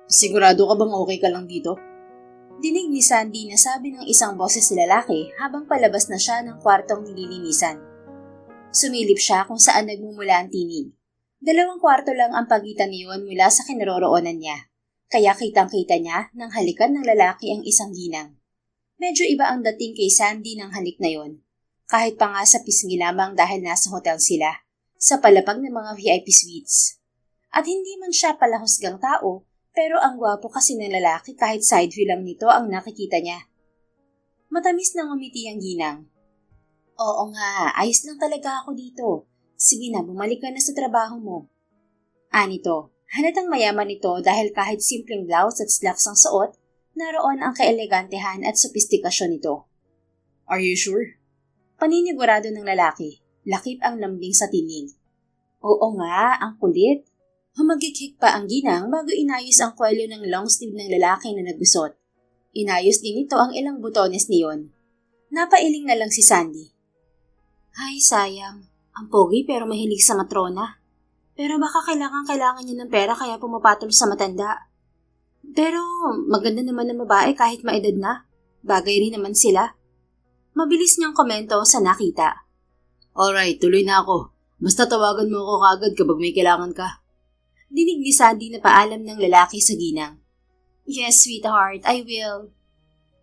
Sigurado ka bang okay ka lang dito? Dinig ni Sandy na sabi ng isang boses lalaki habang palabas na siya ng kwartong nililinisan. Sumilip siya kung saan nagmumula ang tinig. 2 kwarto lang ang pagitan niyon mula sa kinaroroonan niya, kaya kitang-kita niya nang halikan ng lalaki ang isang ginang. Medyo iba ang dating kay Sandy ng halik na yon, kahit pa nga sa pisngi lamang dahil nasa hotel sila, sa palapag ng mga VIP suites. At hindi man siya palahusgang tao, pero ang gwapo kasi ng lalaki kahit side view lang nito ang nakikita niya. Matamis na ngumiti ang ginang. Oo nga, ayos lang talaga ako dito. Sige na, bumalik ka na sa trabaho mo. Anito, halatang mayaman ito dahil kahit simpleng blouse at slacks ang suot, naroon ang kaelegantehan at sopistikasyon nito. Are you sure? Paninigurado ng lalaki, lakip ang lambing sa tinig. Oo nga, ang kulit. Humagikik pa ang ginang bago inayos ang kwelyo ng long sleeve ng lalaki na nagusot. Inayos din ito ang ilang butones niyon. Napailing na lang si Sandy. Ay, sayang. Ang pogi pero mahilig sa matrona. Pero baka kailangan niya ng pera kaya pumapatol sa matanda. Pero maganda naman ang babae kahit maedad na. Bagay rin naman sila. Mabilis niyang komento sa nakita. Alright, tuloy na ako. Basta tawagan mo ako kagad kapag may kailangan ka. Dinig ni Sandy na paalam ng lalaki sa ginang. Yes, sweetheart, I will.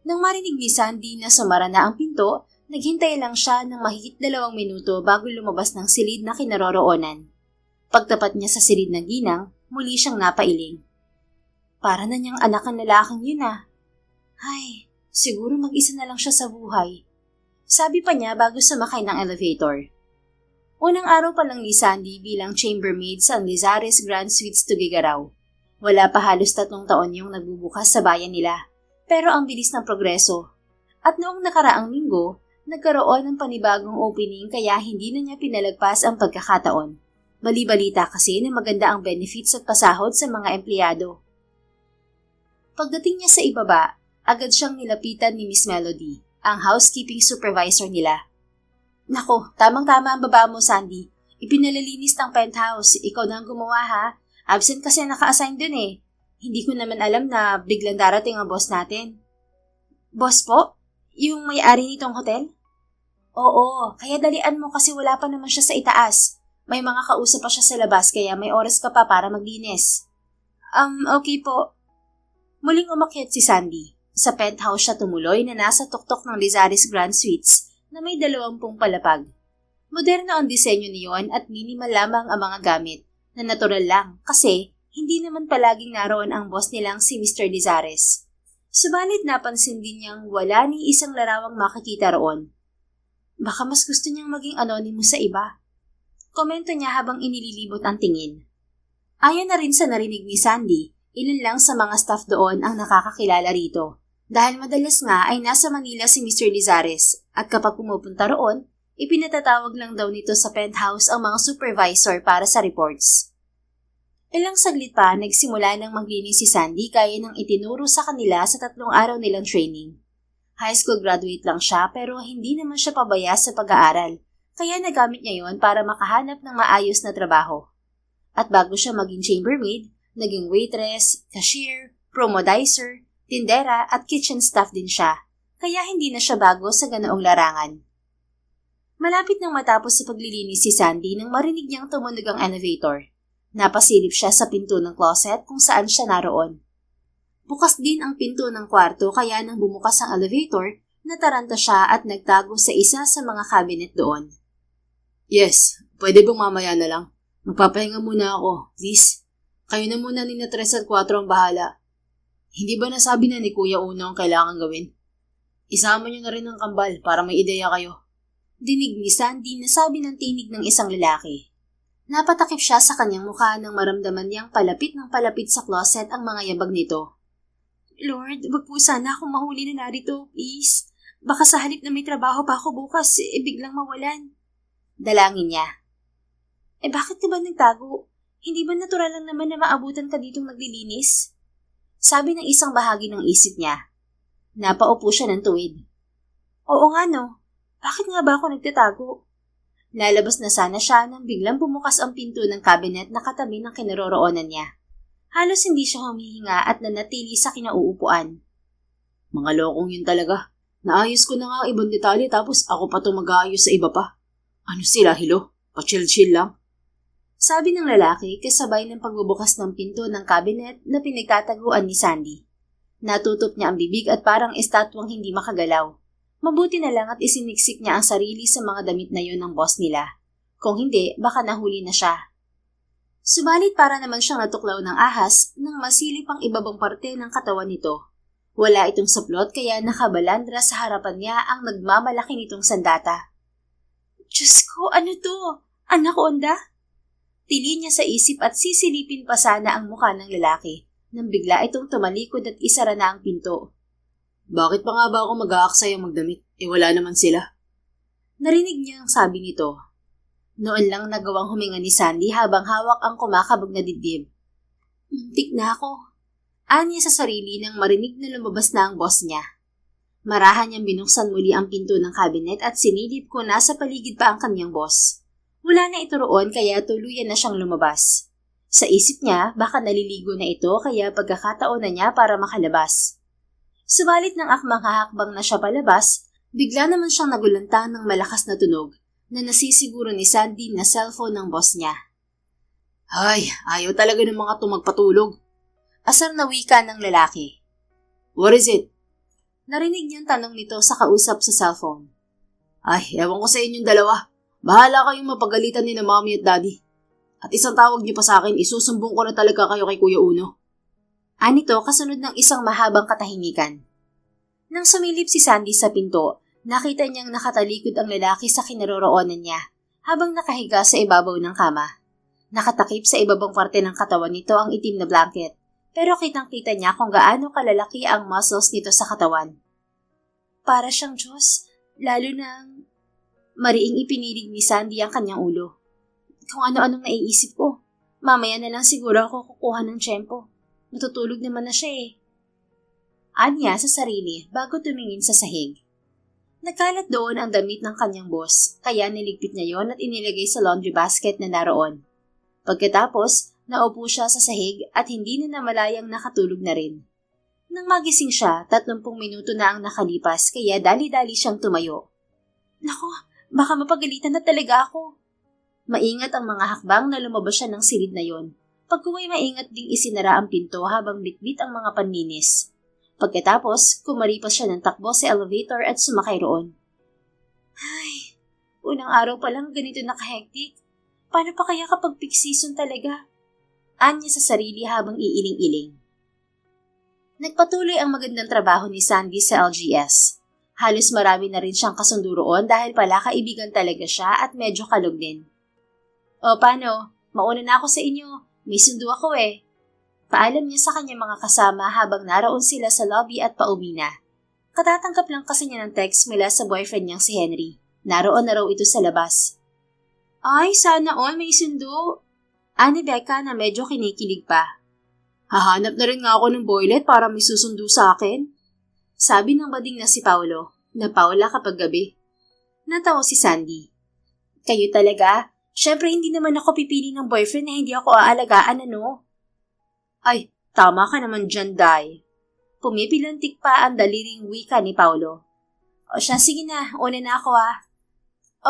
Nang marinig ni Sandy na sumara na ang pinto, naghintay lang siya ng mahigit 2 minuto bago lumabas ng silid na kinaroroonan. Pagtapat niya sa silid ng ginang, muli siyang napailing. Para na niyang anak ang lalaking yun ah. Ay, siguro mag-isa na lang siya sa buhay. Sabi pa niya bago sumakay ng elevator. Unang araw pa lang ni Sandy bilang chambermaid sa Lizares Grand Suites Tugigaraw. Wala pa halos 3 taon yung nagbubukas sa bayan nila, pero ang bilis ng progreso. At noong nakaraang linggo, nagkaroon ng panibagong opening kaya hindi na niya pinalagpas ang pagkakataon. Bali-balita kasi na maganda ang benefits at pasahod sa mga empleyado. Pagdating niya sa ibaba, agad siyang nilapitan ni Miss Melody, ang housekeeping supervisor nila. Nako, tamang-tama ang baba mo, Sandy. Ipinalilinis ng penthouse. Ikaw na ang gumawa, ha? Absent kasi naka-assign dun eh. Hindi ko naman alam na biglang darating ang boss natin. Boss po? Yung may-ari nitong hotel? Oo, kaya dalian mo kasi wala pa naman siya sa itaas. May mga kausap pa siya sa labas kaya may oras ka pa para maglinis. Okay po. Muling umakyat si Sandy. Sa penthouse siya tumuloy na nasa tuktok ng Lizares Grand Suites na may 20 palapag. Moderno ang disenyo niyon at minimal lamang ang mga gamit na natural lang kasi hindi naman palaging naroon ang boss nilang si Mr. Lizares. Subalit napansin din niyang wala ni isang larawang makikita roon. Baka mas gusto niyang maging anonymous sa iba. Komento niya habang inililibot ang tingin. Ayon na rin sa narinig ni Sandy, ilan lang sa mga staff doon ang nakakakilala rito. Dahil madalas nga ay nasa Manila si Mr. Lizares at kapag pumupunta roon, ipinatatawag lang daw nito sa penthouse ang mga supervisor para sa reports. Ilang saglit pa nagsimula ng maglinis si Sandy gaya ng itinuro sa kanila sa 3 araw nilang training. High school graduate lang siya pero hindi naman siya pabaya sa pag-aaral, kaya nagamit niya yon para makahanap ng maayos na trabaho. At bago siya maging chambermaid, naging waitress, cashier, promodizer, tindera at kitchen staff din siya, kaya hindi na siya bago sa ganoong larangan. Malapit nang matapos sa paglilinis si Sandy nang marinig niyang tumunog ang elevator. Napasilip siya sa pinto ng closet kung saan siya naroon. Bukas din ang pinto ng kwarto kaya nang bumukas ang elevator, nataranta siya at nagtago sa isa sa mga cabinet doon. Yes, pwede bang mamaya na lang? Magpapahinga muna ako, please. Kayo na muna ni 3 at 4 ang bahala. Hindi ba nasabi na ni Kuya Uno ang kailangan gawin? Isama niyo na rin ang kambal para may ideya kayo. Dinig ni Sandy na sabi ng tinig ng isang lalaki. Napatakip siya sa kanyang mukha nang maramdaman niyang palapit ng palapit sa closet ang mga yabag nito. Lord, wag po sana akong mahuli na narito, please. Baka sa halip na may trabaho pa ako bukas, biglang mawalan. Dalangin niya. Bakit ka ba nagtago? Hindi ba natural lang naman na maabutan ka ditong naglilinis? Sabi ng isang bahagi ng isip niya. Napaupo siya ng tuwid. Oo nga no, bakit nga ba ako nagtatago? Lalabas na sana siya nang biglang bumukas ang pinto ng cabinet na katabi ng kinaroroonan niya. Halos hindi siya humihinga at nanatili sa kinauupuan. Mga lokong yun talaga. Naayos ko na nga ang ibang detalye tapos ako pa ito mag-aayos sa iba pa. Ano sila, hilo? Pa-chill-chill lang. Sabi ng lalaki kasabay ng pagbubukas ng pinto ng cabinet na pinagtataguan ni Sandy. Natutop niya ang bibig at parang estatwang hindi makagalaw. Mabuti na lang at isiniksik niya ang sarili sa mga damit na yon ng boss nila. Kung hindi, baka nahuli na siya. Subalit para naman siyang natuklaw ng ahas nang masilip ang ibabang parte ng katawan nito. Wala itong saplot kaya nakabalandra sa harapan niya ang nagmamalaki nitong sandata. Diyos ko, ano to? Anaconda? Tili niya sa isip at sisilipin pa sana ang mukha ng lalaki nang bigla itong tumalikod at isara na ang pinto. Bakit pa nga ba ako mag-aaksay ang magdamit? Wala naman sila. Narinig niya ang sabi nito. Noon lang nagawang huminga ni Sandy habang hawak ang kumakabog na dibdib. Muntik na ako. Anya sa sarili nang marinig na lumabas na ang boss niya. Marahan niyang binuksan muli ang pinto ng cabinet at sinilip ko nasa paligid pa ang kanyang boss. Wala na ito roon kaya tuluyan na siyang lumabas. Sa isip niya, baka naliligo na ito kaya pagkakataon na niya para makalabas. Subalit ng akmang hahakbang na siya palabas, bigla naman siyang nagulanta ng malakas na tunog na nasisiguro ni Sandy na cellphone ng boss niya. Ay, ayaw talaga ng mga tumagpatulog. Asar na wika ng lalaki. What is it? Narinig niyang tanong nito sa kausap sa cellphone. Ay, ewan ko sa inyong dalawa. Bahala kayong mapagalitan ni na mommy at daddy. At isang tawag niyo pa sa akin, isusumbong ko na talaga kayo kay Kuya Uno. Anito kasunod ng isang mahabang katahimikan. Nang sumilip si Sandy sa pinto, nakita niyang nakatalikod ang lalaki sa kinaroroonan niya habang nakahiga sa ibabaw ng kama. Nakatakip sa ibabang parte ng katawan nito ang itim na blanket. Pero kitang-kita niya kung gaano kalalaki ang muscles nito sa katawan. Para siyang Diyos, lalo nang mariing ipinilig ni Sandy ang kanyang ulo. Kung ano-anong naiisip ko, mamaya na lang siguro ako kukuha ng tiyempo. Matutulog naman na siya eh. Anya sa sarili bago tumingin sa sahig. Nagkalat doon ang damit ng kanyang boss, kaya niligpit niya yon at inilagay sa laundry basket na naroon. Pagkatapos, naupo siya sa sahig at hindi na namalayang nakatulog na rin. Nang magising siya, 30 minuto na ang nakalipas kaya dali-dali siyang tumayo. Nako, baka mapagalitan na talaga ako. Maingat ang mga hakbang na lumabas siya ng silid na yon. Pagkuway maingat ding isinara ang pinto habang bitbit ang mga panlinis. Pagkatapos, kumaripas siya ng takbo sa elevator at sumakay roon. Ay, unang araw pa lang ganito nakahektik. Paano pa kaya kapag peak season talaga? Anya sa sarili habang iiling-iling. Nagpatuloy ang magandang trabaho ni Sandy sa LGS. Halos marami na rin siyang kasundo roon dahil pala kaibigan talaga siya at medyo kalog din. O paano? Mauna na ako sa inyo. May sundo ako eh. Paalam niya sa kanyang mga kasama habang naroon sila sa lobby at pauwi na. Katatanggap lang kasi niya ng text mula sa boyfriend niyang si Henry. Naroon na raw ito sa labas. Ay, sana all may sundo. Ani Becca na medyo kinikilig pa. Hahanap na rin nga ako ng boylet para may susundo sa akin. Sabi ng bading na si Paolo, na Paula kapag gabi. Natawa si Sandy. Kayo talaga? Siyempre hindi naman ako pipili ng boyfriend na hindi ako aalagaan ano? Ay, tama ka naman dyan, Day. Pumipilantik pa ang daliring wika ni Paolo. O siya, sige na, una na ako ah.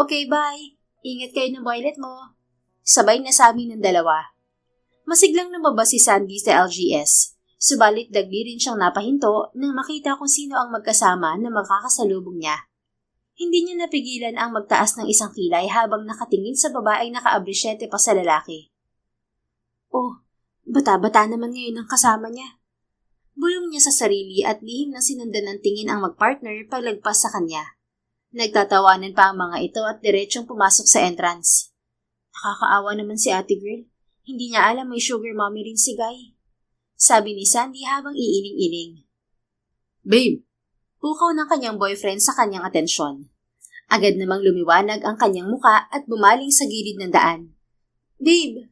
Okay, bye. Ingat kayo ng boylet mo. Sabay na sabi ng dalawa. Masiglang lumabas si Sandy sa LGS. Subalit dagli rin siyang napahinto nang makita kung sino ang magkasama na makakasalubong niya. Hindi niya napigilan ang magtaas ng isang kilay habang nakatingin sa babaeng naka-abresyete pa sa lalaki. Oh, bata-bata naman ngayon ang kasama niya. Bulong niya sa sarili at lihim na sinundan ng tingin ang magpartner paglagpas sa kanya. Nagtatawanan pa ang mga ito at diretsyong pumasok sa entrance. Nakakaawa naman si ate girl. Hindi niya alam may sugar mommy rin si Guy. Sabi ni Sandy habang iiling-iling. Babe, pukaw ng kanyang boyfriend sa kanyang atensyon. Agad namang lumiwanag ang kanyang muka at bumaling sa gilid ng daan. Babe!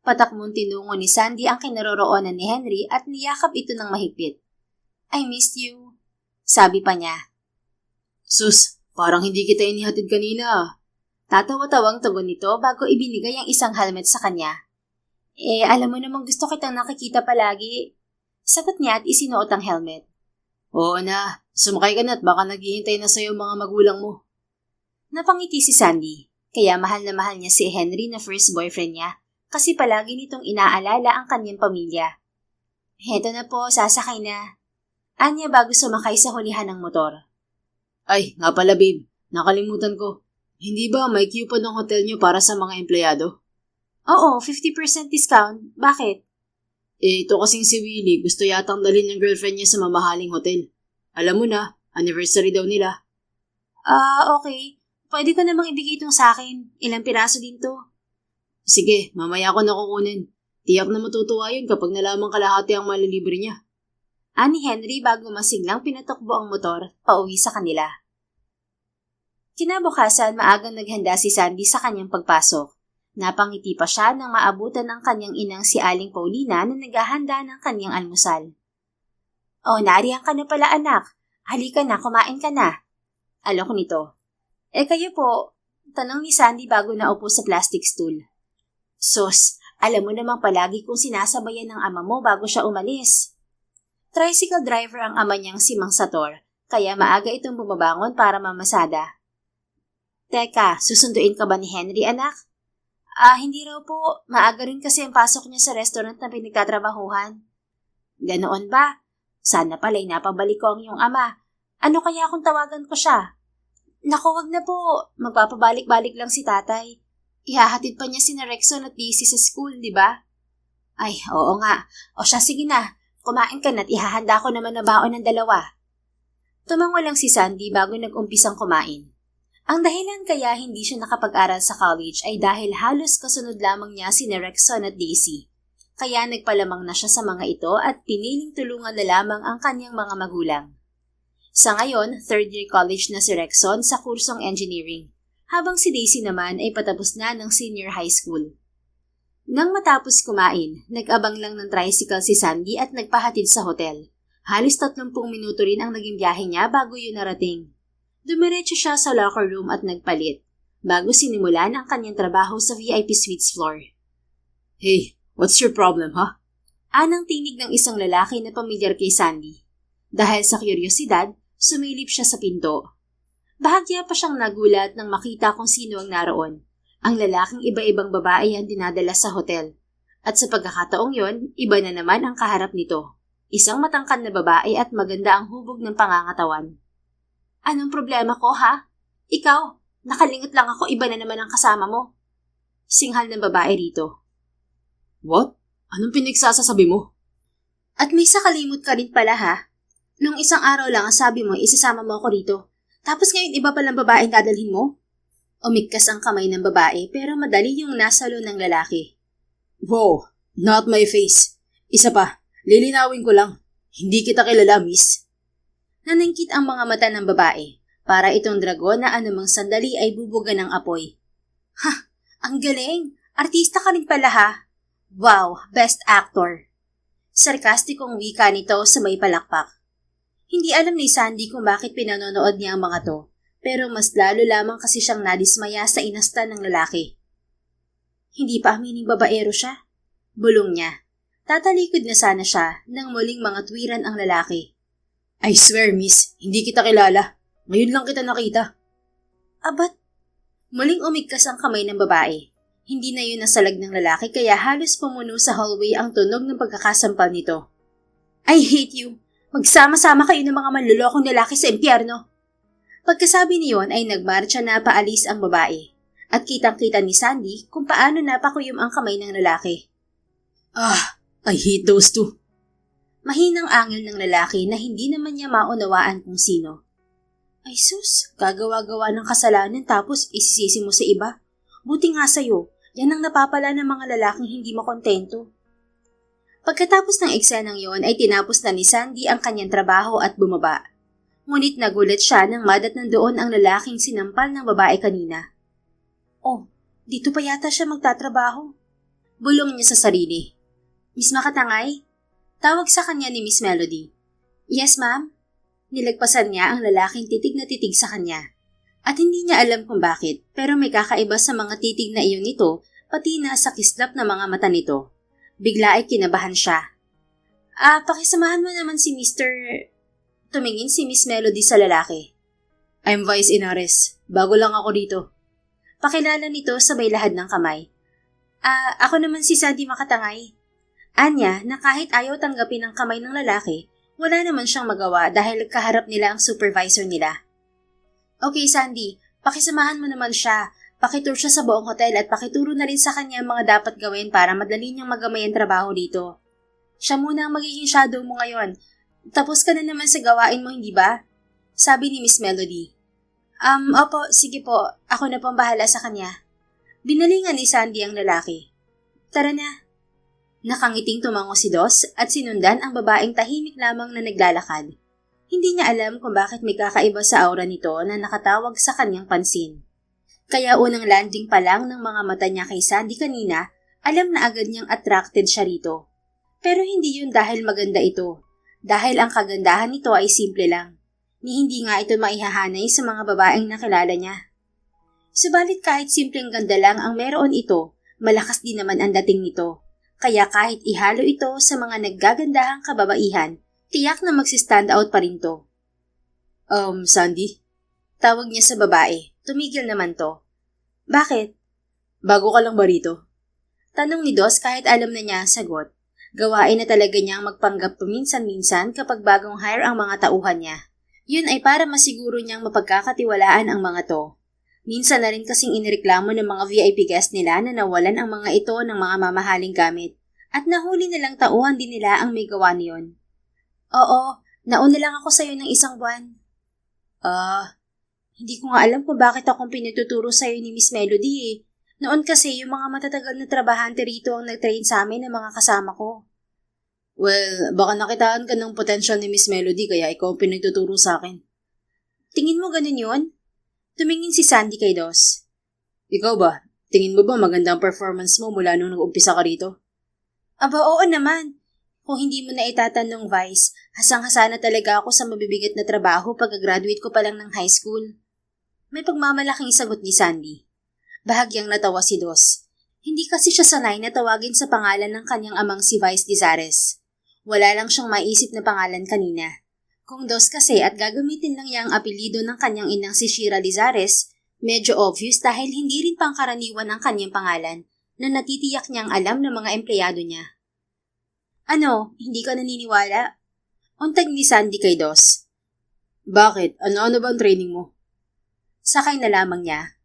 Patakmong tinungo ni Sandy ang kinaroroonan ni Henry at niyakap ito ng mahigpit. I missed you. Sabi pa niya. Sus, parang hindi kita inihatid kanina. Tatawa-tawang tugon nito bago ibinigay ang isang helmet sa kanya. Alam mo namang gusto kitang nakikita palagi. Sagot niya at isinuot ang helmet. Oo na, sumakay ka na at baka naghihintay na sa'yo mga magulang mo. Napangiti si Sandy, kaya mahal na mahal niya si Henry na first boyfriend niya kasi palagi nitong inaalala ang kanyang pamilya. Heto na po, sasakay na. Anya bago sumakay sa hulihan ng motor. Ay, nga pala babe, nakalimutan ko. Hindi ba may coupon ng hotel nyo para sa mga empleyado? Oo, 50% discount. Bakit? Ito kasing si Willie, gusto yatang dalhin ng girlfriend niya sa mamahaling hotel. Alam mo na, anniversary daw nila. Okay. Pwede ko namang ibigay itong sa akin. Ilang piraso din to. Sige, mamaya ko na kukunin. Tiyak na matutuwa yun kapag nalamang kalahati ang malilibre niya. Ani Henry bago masiglang pinatakbo ang motor pauwi sa kanila. Kinabukasan maagang naghanda si Sandy sa kanyang pagpasok. Napangiti pa siya nang maabutan ang kanyang inang si Aling Paulina na naghahanda ng kanyang almusal. Nariyan ka na pala anak. Halika na, kumain ka na. Alok nito. Kayo po, tanong ni Sandy bago naupo sa plastic stool. Sus, alam mo namang palagi kong sinasabayan ng ama mo bago siya umalis. Tricycle driver ang ama niyang si Mang Sator, kaya maaga itong bumabangon para mamasada. Teka, susunduin ka ba ni Henry, anak? Hindi raw po. Maaga rin kasi ang pasok niya sa restaurant na pinagtatrabahuhan. Ganoon ba? Sana pala'y napabalik ko ang iyong ama. Ano kaya kung tawagan ko siya? Naku, wag na po. Magpapabalik-balik lang si tatay. Ihahatid pa niya si Rexon at Daisy sa school, di ba? Ay, oo nga. O siya, sige na. Kumain ka na't ihahanda ko naman na baon ng dalawa. Tumango lang si Sandy bago nag-umpisang kumain. Ang dahilan kaya hindi siya nakapag-aral sa college ay dahil halos kasunod lamang niya si Rexon at Daisy. Kaya nagpalamang na siya sa mga ito at piniling tulungan na lamang ang kanyang mga magulang. Sa ngayon, third year college na si Rexon sa kursong engineering, habang si Daisy naman ay patapos na ng senior high school. Nang matapos kumain, nag-abang lang ng tricycle si Sandy at nagpahatid sa hotel. Halos 30 minuto rin ang naging biyahe niya bago yun narating. Dumiretso siya sa locker room at nagpalit, bago sinimulan ang kanyang trabaho sa VIP suites floor. Hey, what's your problem, ha? Anang tinig ng isang lalaki na pamilyar kay Sandy. Dahil sa kuryosidad, sumilip siya sa pinto. Bahagya pa siyang nagulat nang makita kung sino ang naroon. Ang lalaking iba-ibang babae ang dinadala sa hotel. At sa pagkakataong yon, iba na naman ang kaharap nito. Isang matangkad na babae at maganda ang hubog ng pangangatawan. Anong problema ko, ha? Ikaw, nakalingot lang ako, iba na naman ang kasama mo. Singhal ng babae rito. What? Anong pinagsasasabi mo? At may sakalimot ka rin pala, ha? Nung isang araw lang ang sabi mo, isasama mo ako rito. Tapos ngayon iba palang babaeng dadalhin mo? Umigkas ang kamay ng babae pero madali yung nasalo ng lalaki. Wow, not my face. Isa pa, lilinawin ko lang. Hindi kita kilala, miss. Naningkit ang mga mata ng babae para itong dragon na anumang sandali ay bubuga ng apoy. Ha, ang galing! Artista ka rin pala, ha? Wow, best actor. Sarkastikong wika nito sa may palakpak. Hindi alam ni Sandy kung bakit pinanonood niya ang mga to. Pero mas lalo lamang kasi siyang nadismaya sa inasta ng lalaki. Hindi pa amining babaero siya. Bulong niya. Tatalikod na sana siya nang muling mga tuwiran ang lalaki. I swear, miss, hindi kita kilala. Ngayon lang kita nakita. Abat? Muling umigkas ang kamay ng babae. Hindi na yun nasalag ng lalaki kaya halos pumuno sa hallway ang tunog ng pagkakasampal nito. I hate you. Magsama-sama kayo ng mga manlulokong lalaki sa impyerno. Pagkasabi niyon ay nagmarcha na paalis ang babae at kitang-kita ni Sandy kung paano napakuyom ang kamay ng lalaki. I hate those two. Mahinang angil ng lalaki na hindi naman niya maunawaan kung sino. Ay sus, gagawa-gawa ng kasalanan tapos isisisi mo sa iba. Buti nga sa'yo, yan ang napapala ng mga lalaking hindi makontento. Pagkatapos ng eksenang yon ay tinapos na ni Sandy ang kanyang trabaho at bumaba. Ngunit nagulat siya nang madatnan doon ang lalaking sinampal ng babae kanina. Oh, dito pa yata siya magtatrabaho. Bulong niya sa sarili. Miss Makatangay? Tawag sa kanya ni Miss Melody. Yes, ma'am. Nilagpasan niya ang lalaking titig na titig sa kanya. At hindi niya alam kung bakit, pero may kakaiba sa mga titig na iyon nito, pati na sa kislap na mga mata nito. Bigla ay kinabahan siya. Pakisamahan mo naman si Mr. Tumingin si Miss Melody sa lalaki. I'm Vice Inares. Bago lang ako dito. Pakilala nito sabay lahad ng kamay. Ako naman si Sandy Makatangay. Anya na kahit ayaw tanggapin ang kamay ng lalaki, wala naman siyang magawa dahil kaharap nila ang supervisor nila. Okay Sandy, pakisamahan mo naman siya. Pakitour siya sa buong hotel at pakituro na rin sa kanya ang mga dapat gawin para madali niyang magamay ang trabaho dito. Siya muna ang magiging shadow mo ngayon. Tapos ka na naman sa gawain mo, hindi ba? Sabi ni Miss Melody. Opo, sige po. Ako na pong bahala sa kanya. Binalingan ni Sandy ang lalaki. Tara na. Nakangiting tumango si Dos at sinundan ang babaeng tahimik lamang na naglalakad. Hindi niya alam kung bakit may kakaiba sa aura nito na nakatawag sa kanyang pansin. Kaya unang landing pa lang ng mga mata niya kay Sandy kanina, alam na agad niyang attracted siya rito. Pero hindi yun dahil maganda ito. Dahil ang kagandahan nito ay simple lang. Ni hindi nga ito maihahanay sa mga babaeng nakilala niya. Subalit kahit simpleng ganda lang ang meron ito, malakas din naman ang dating nito. Kaya kahit ihalo ito sa mga naggagandahang kababaihan, tiyak na magsi-stand out pa rin to. Sandy? Tawag niya sa babae. Tumigil naman to. Bakit? Bago ka lang ba rito? Tanong ni Dos kahit alam na niya ang sagot. Gawain na talaga niyang magpanggap paminsan-minsan kapag bagong hire ang mga tauhan niya. Yun ay para masiguro niyang mapagkakatiwalaan ang mga to. Minsan na rin kasing inireklamo ng mga VIP guest nila na nawalan ang mga ito ng mga mamahaling gamit at nahuli nilang tauhan din nila ang may gawa niyon. Oo, nauna lang ako sa'yo ng 1 buwan. Hindi ko nga alam kung bakit akong pinatuturo sa'yo ni Miss Melody eh. Noon kasi yung mga matatagal na trabahante rito ang nag-train sa amin ng mga kasama ko. Well, baka nakitaan ka ng potential ni Miss Melody kaya ikaw ang pinagtuturo sa akin. Tingin mo ganun yun? Tumingin si Sandy kay Dos. Ikaw ba? Tingin mo ba maganda ang performance mo mula nung nag-umpisa ka rito? Aba, oo naman. Kung hindi mo na itatanong, Vice, hasang-hasa na talaga ako sa mabibigat na trabaho pagka-graduate ko pa lang ng high school. May pagmamalaking sagot ni Sandy. Bahagyang natawa si Dos. Hindi kasi siya sanay na tawagin sa pangalan ng kanyang amang si Vice Lizares. Wala lang siyang maisip na pangalan kanina. Kung Dos kasi at gagamitin lang niya ang apelido ng kanyang inang si Shira Lizares, medyo obvious dahil hindi rin pangkaraniwan ang kanyang pangalan na natitiyak niyang alam ng mga empleyado niya. Ano, hindi ka naniniwala? Untag ni Sandy kay Dos. Bakit? Ano ba ang training mo? Sakay na lamang niya.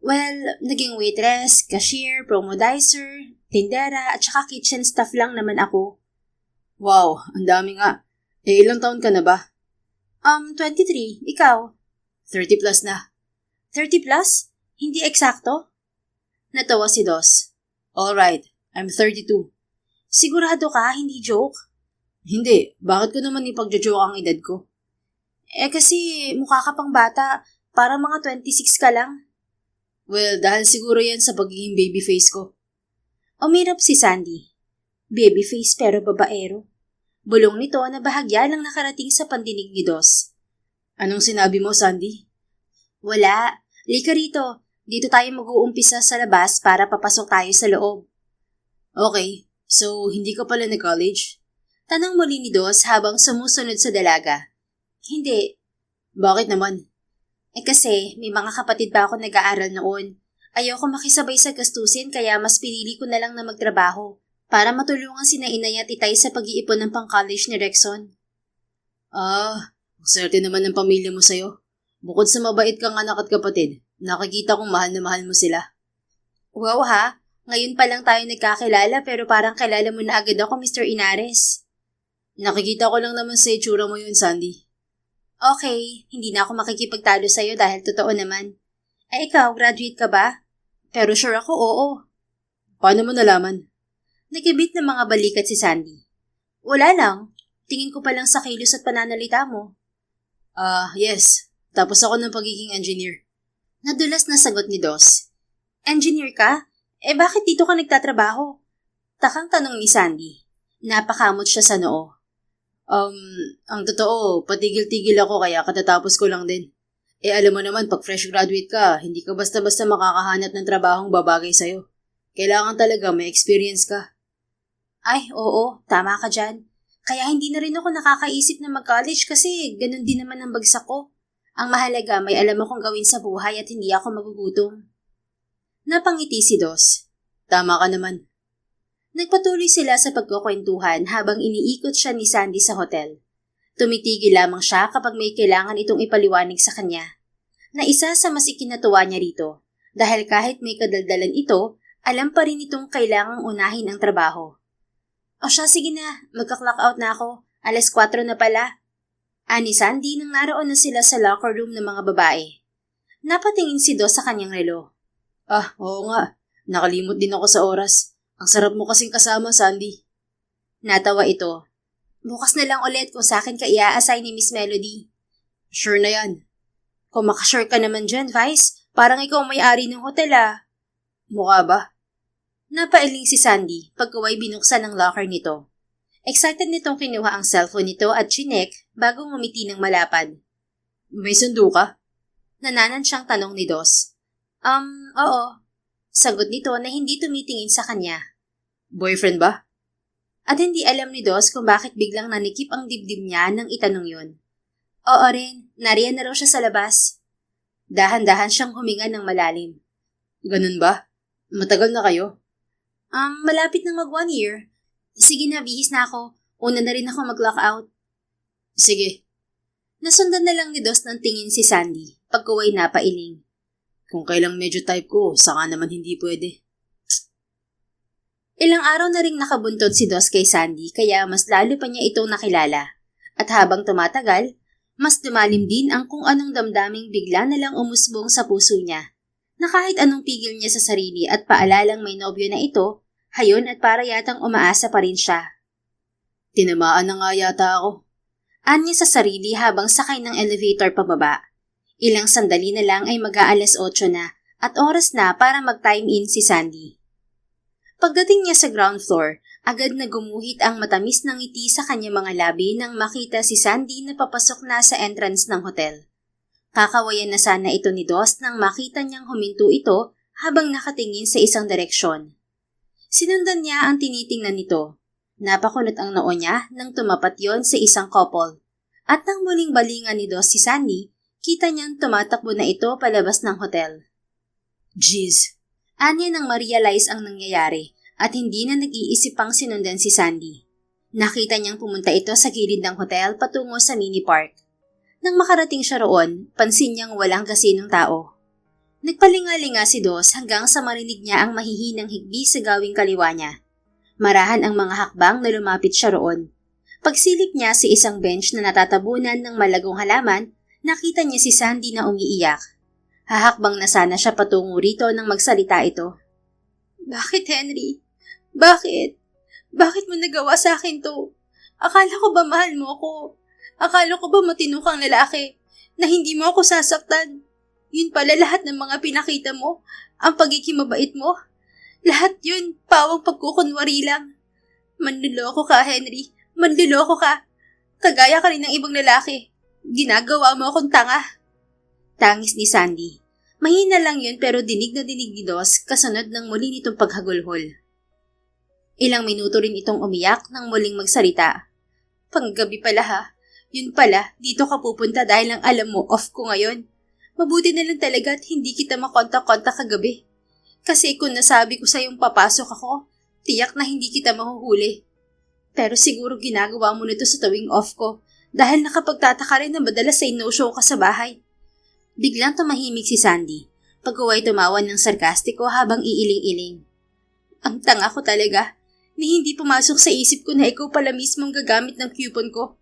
Well, naging waitress, cashier, promodizer, tindera at saka kitchen staff lang naman ako. Wow, ang dami nga. Ilang taon ka na ba? 23. Ikaw? 30 plus na. 30 plus? Hindi eksakto? Natawa si Dos. Alright, I'm 32. Sigurado ka, hindi joke? Hindi, bakit ko naman ipagjo-joke ang edad ko? Kasi mukha ka pang bata, para mga 26 ka lang. Well, dahil siguro yan sa pagiging baby face ko. Umirap si Sandy. Baby face pero babaero. Bulong nito na bahagya lang nakarating sa pandinig ni Dos. Anong sinabi mo, Sandy? Wala. Lika rito. Dito tayo mag-uumpisa sa labas para papasok tayo sa loob. Okay, so hindi ka pala nag-college? Tanong muli ni Dos habang sumusunod sa dalaga. Hindi. Bakit naman? Kasi may mga kapatid pa ako nag-aaral noon. Ayoko makisabay sa gastusin kaya mas pinili ko na lang na magtrabaho para matulungan sina inay at itay sa pag-iipon ng pang-college ni Rexon. Ang swerte naman ng pamilya mo sa'yo. Bukod sa mabait kang anak at kapatid, nakikita kong mahal na mahal mo sila. Wow ha, ngayon pa lang tayo nagkakilala pero parang kilala mo na agad ako, Mr. Inares. Nakikita ko lang naman sa itsura mo yun, Sandy. Okay, hindi na ako makikipagtalo sa'yo dahil totoo naman. Ikaw, graduate ka ba? Pero sure ako, oo. Paano mo nalaman? Nagibit ng mga balikat si Sandy. Wala lang. Tingin ko pa lang sa kilos at pananalita mo. Yes. Tapos ako ng pagiging engineer. Nadulas na sagot ni Dos. Engineer ka? Bakit dito ka nagtatrabaho? Takang tanong ni Sandy. Napakamot siya sa noo. Ang totoo, patigil-tigil ako kaya katatapos ko lang din. Alam mo naman, pag fresh graduate ka, hindi ka basta-basta makakahanap ng trabahong babagay sa'yo. Kailangan talaga may experience ka. Ay, oo, tama ka dyan. Kaya hindi na rin ako nakakaisip na mag-college kasi ganun din naman ang bagsak ko. Ang mahalaga, may alam akong gawin sa buhay at hindi ako magugutom. Napangiti si Dos. Tama ka naman. Nagpatuloy sila sa pagkukwentuhan habang iniikot siya ni Sandy sa hotel. Tumitigil lamang siya kapag may kailangan itong ipaliwanag sa kanya. Na isa sa mas ikinatuwa niya rito, dahil kahit may kadaldalan ito, alam pa rin itong kailangang unahin ang trabaho. O siya, sige na, magka-clock out na ako. 4:00 na pala. Ani Sandy nang naroon na sila sa locker room ng mga babae. Napatingin si Dos sa kanyang relo. Oo nga. Nakalimot din ako sa oras. Ang sarap mo kasing kasama, Sandy. Natawa ito. Bukas na lang ulit kung sa akin ka i-assign ni Miss Melody. Sure na yan. Kung makasure ka naman dyan, Vice, parang ikaw may-ari ng hotel Mukha ba? Napailing si Sandy pagkaway binuksan ng locker nito. Excited nitong kinuha ang cellphone nito at chinek bago ngumiti ng malapad. May sundo ka? Nananan siyang tanong ni Dos. Oo. Sagot nito na hindi tumitingin sa kanya. Boyfriend ba? At hindi alam ni Dos kung bakit biglang nanikip ang dibdib niya nang itanong yun. Oo rin, nariyan na raw siya sa labas. Dahan-dahan siyang huminga ng malalim. Ganun ba? Matagal na kayo? Malapit na mag 1 year. Sige na, bihis na ako. Una na rin ako mag-lock out. Sige. Nasundan na lang ni Dos ng tingin si Sandy, pagkuway napailing. Kung kailang medyo type ko, saka naman hindi pwede. Ilang araw na ring nakabuntod si Dos kay Sandy kaya mas lalo pa niya itong nakilala. At habang tumatagal, mas lumalim din ang kung anong damdaming bigla na lang umusbong sa puso niya. Na kahit anong pigil niya sa sarili at paalalang may nobyo na ito, hayon at para yatang umaasa pa rin siya. Tinamaan na nga yata ako. Anya sa sarili habang sakay ng elevator pababa. Ilang sandali na lang ay mag-8 na at oras na para mag-time in si Sandy. Pagdating niya sa ground floor, agad na gumuhit ang matamis ng ngiti sa kanyang mga labi nang makita si Sandy na papasok na sa entrance ng hotel. Kakawayan na sana ito ni Dos nang makita niyang huminto ito habang nakatingin sa isang direksyon. Sinundan niya ang tinitingnan nito. Napakunot ang noo niya nang tumapat yon sa isang couple. At nang muling balingan ni Dos si Sandy, kita niyang tumatakbo na ito palabas ng hotel. Jeez. Anya nang ma-realize ang nangyayari at hindi na nag-iisip pang sinundan si Sandy. Nakita niyang pumunta ito sa gilid ng hotel patungo sa mini park. Nang makarating siya roon, pansin niyang walang kasinong tao. Nagpalingalinga si Dos hanggang sa marinig niya ang mahihinang higbi sa gawing kaliwa niya. Marahan ang mga hakbang na lumapit siya roon. Pagsilip niya sa isang bench na natatabunan ng malagong halaman, nakita niya si Sandy na umiiyak. Hahakbang na sana siya patungo rito nang magsalita ito. Bakit, Henry? Bakit? Bakit mo nagawa sa akin to? Akala ko ba mahal mo ako? Akala ko ba matino kang lalaki na hindi mo ako sasaktan? Yun pala lahat ng mga pinakita mo, ang pagiging mabait mo. Lahat yun, pawang pagkukunwari lang. Manluloko ka, Henry. Manluloko ka. Kagaya ka rin ng ibang lalaki. Ginagawa mo akong tanga. Tangis ni Sandy. Mahina lang yun pero dinig na dinig ni Dos kasunod ng muli nitong paghagulhol. Ilang minuto rin itong umiyak nang muling magsalita. Panggabi pala ha. Yun pala, dito ka pupunta dahil ang alam mo off ko ngayon. Mabuti na lang talaga at hindi kita makontak-kontak kagabi. Kasi kung nasabi ko sa'yong papasok ako, tiyak na hindi kita mahuhuli. Pero siguro ginagawa mo nito sa tuwing off ko dahil nakapagtataka rin na madalas ay no-show ka sa bahay. Biglang tumahimik si Sandy, pagkaway tumawa ng sarkastiko habang iiling-iling. Ang tanga ko talaga, ni hindi pumasok sa isip ko na ikaw pala mismong gagamit ng coupon ko.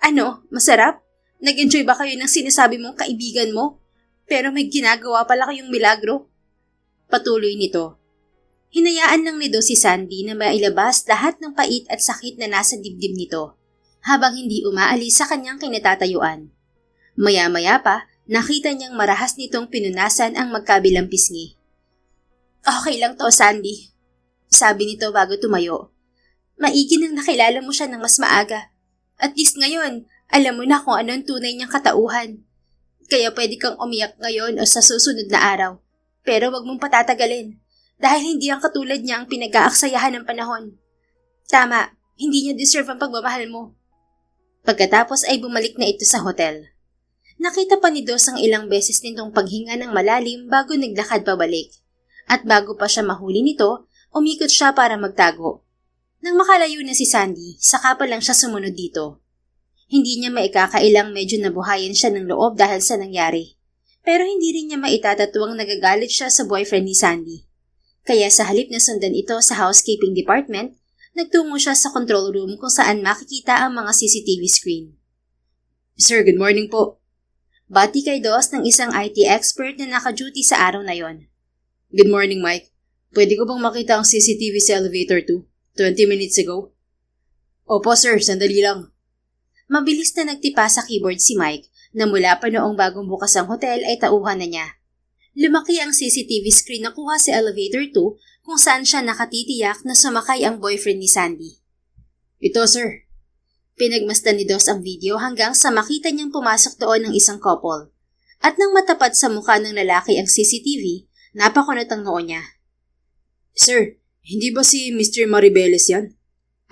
Ano, masarap? Nag-enjoy ba kayo ng sinasabi mong kaibigan mo? Pero may ginagawa pala kayong milagro. Patuloy nito. Hinayaan lang nito si Sandy na mailabas lahat ng pait at sakit na nasa dibdib nito, habang hindi umaalis sa kanyang kinatatayuan. Maya-maya pa, nakita niyang marahas nitong pinunasan ang magkabilang pisngi. Okay lang to, Sandy. Sabi nito bago tumayo. Maigi nang nakilala mo siya ng mas maaga. At least ngayon, alam mo na kung ano ang tunay niyang katauhan. Kaya pwede kang umiyak ngayon o sa susunod na araw. Pero wag mong patatagalin dahil hindi ang katulad niya ang pinag-aaksayahan ng panahon. Tama, hindi niya deserve ang pagmamahal mo. Pagkatapos ay bumalik na ito sa hotel. Nakita pa ni Dos ang ilang beses nitong paghinga ng malalim bago naglakad pabalik. At bago pa siya mahuli nito, umikot siya para magtago. Nang makalayo na si Sandy, saka pa lang siya sumunod dito. Hindi niya maikakailang medyo nabuhayan siya ng loob dahil sa nangyari. Pero hindi rin niya maitatatwang nagagalit siya sa boyfriend ni Sandy. Kaya sa halip na sundan ito sa housekeeping department, nagtungo siya sa control room kung saan makikita ang mga CCTV screen. Sir, good morning po. Bati kay Dos ng isang IT expert na naka-duty sa araw na yon. Good morning, Mike. Pwede ko bang makita ang CCTV sa elevator 2? 20 minutes ago? Opo, sir. Sandali lang. Mabilis na nagtipa sa keyboard si Mike na mula pa noong bagong bukas ang hotel ay tauhan na niya. Lumaki ang CCTV screen na kuha sa elevator 2 kung saan siya nakatitiyak na sumakay ang boyfriend ni Sandy. Ito, sir. Pinagmasdan ni Dos ang video hanggang sa makita niyang pumasok doon ng isang couple. At nang matapat sa mukha ng lalaki ang CCTV, napakunot ang noo niya. Sir, hindi ba si Mr. Maribeles yan?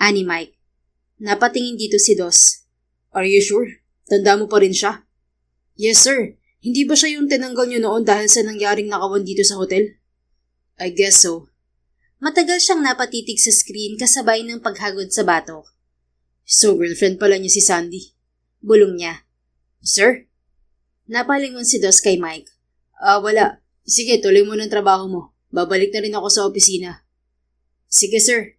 Ani Mike. Napatingin dito si Dos. Are you sure? Tanda mo pa rin siya? Yes, sir. Hindi ba siya yung tinanggal niyo noon dahil sa nangyaring nakawan dito sa hotel? I guess so. Matagal siyang napatitig sa screen kasabay ng paghagod sa batok. So, girlfriend pala niya si Sandy. Bulong niya. Sir? Napalingon si Dos kay Mike. Wala. Sige, tuloy mo ng trabaho mo. Babalik na rin ako sa opisina. Sige, sir.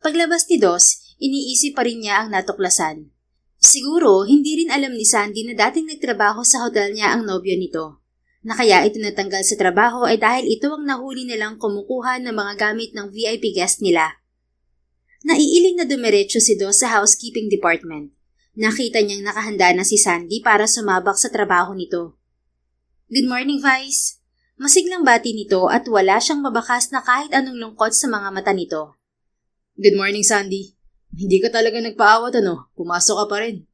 Paglabas ni Dos, iniisip pa rin niya ang natuklasan. Siguro, hindi rin alam ni Sandy na dating nagtrabaho sa hotel niya ang nobyo nito. Na kaya ito natanggal sa trabaho ay dahil ito ang nahuli nilang kumukuha ng mga gamit ng VIP guest nila. Naiiling na dumiretso si Dos sa housekeeping department. Nakita niyang nakahanda na si Sandy para sumabak sa trabaho nito. Good morning, Vice. Masiglang bati nito at wala siyang mabakas na kahit anong lungkot sa mga mata nito. Good morning, Sandy. Hindi ka talaga nagpaawat Pumasok ka pa rin.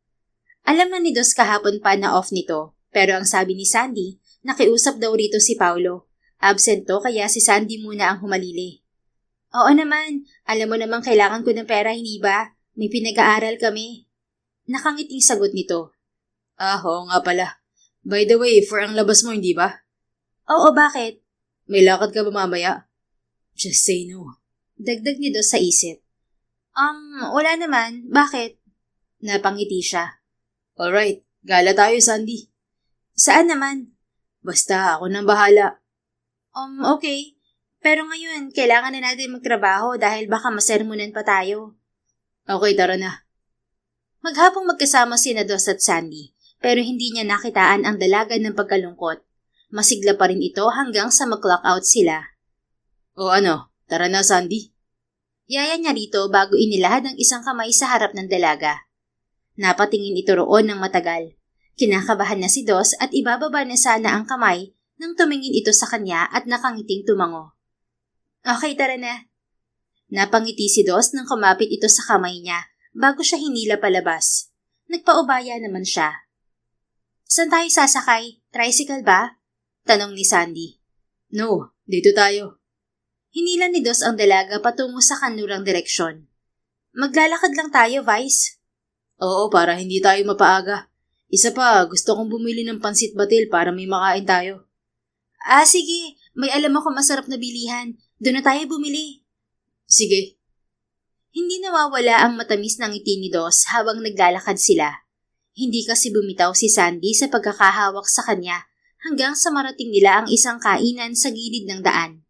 Alam na ni Dos kahapon pa na off nito, pero ang sabi ni Sandy, nakiusap daw rito si Paulo. Absent to kaya si Sandy muna ang humalili. Oo naman, alam mo namang kailangan ko ng pera, hindi ba? May pinag-aaral kami. Nakangiting sagot nito. Oo nga pala. By the way, for ang labas mo, hindi ba? Oo, bakit? May lakad ka ba mamaya? Just say no. Dagdag ni Dos sa isip. Wala naman. Bakit? Napangiti siya. Alright, gala tayo, Sandy. Saan naman? Basta ako nang bahala. Okay. Pero ngayon, kailangan na natin magtrabaho dahil baka masermonan pa tayo. Okay, tara na. Maghapong magkasama sina Dos at Sandy, pero hindi niya nakitaan ang dalaga ng pagkalungkot. Masigla pa rin ito hanggang sa mag-clock out sila. O tara na, Sandy. Yaya niya rito bago inilahad ang isang kamay sa harap ng dalaga. Napatingin ito roon ng matagal. Kinakabahan na si Dos at ibababa na sana ang kamay nang tumingin ito sa kanya at nakangiting tumango. Okay, tara na. Napangiti si Dos nang kumapit ito sa kamay niya bago siya hinila palabas. Nagpaubaya naman siya. Saan tayo sasakay? Tricycle ba? Tanong ni Sandy. No, dito tayo. Hinila ni Dos ang dalaga patungo sa kanurang direksyon. Maglalakad lang tayo, Vice. Oo, para hindi tayo mapaaga. Isa pa, gusto kong bumili ng pansit batil para may makain tayo. Sige. May alam ako masarap na bilihan. Doon na tayo bumili. Sige. Hindi nawawala ang matamis ng ngiti ni Dos habang naglalakad sila. Hindi kasi bumitaw si Sandy sa pagkakahawak sa kanya hanggang sa marating nila ang isang kainan sa gilid ng daan.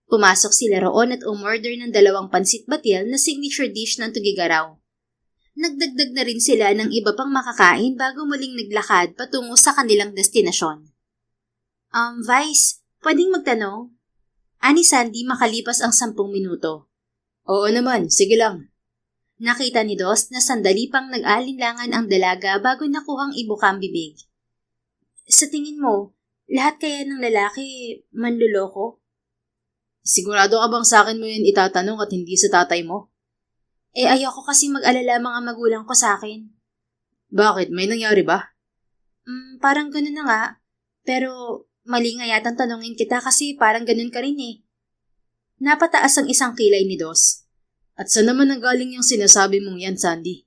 Pumasok sila roon at umorder ng 2 pansit batil na signature dish ng Tugigaraw. Nagdagdag na rin sila ng iba pang makakain bago muling naglakad patungo sa kanilang destinasyon. Vice, pwedeng magtanong? Ani Sandy makalipas ang 10 minuto. Oo naman, sige lang. Nakita ni Dos na sandali pang nag-alinlangan ang dalaga bago nakuhang ibuka ang bibig. Sa tingin mo, lahat kaya ng lalaki manluloko? Sigurado ka bang sa akin mo yun itatanong at hindi sa tatay mo? Ayoko kasi mag-alala mga magulang ko sa akin. Bakit? May nangyari ba? Parang ganun na nga. Pero mali nga yatang tanungin kita kasi parang ganun ka rin eh. Napataas ang isang kilay ni Dos. At saan naman nanggaling yung sinasabi mong yan, Sandy?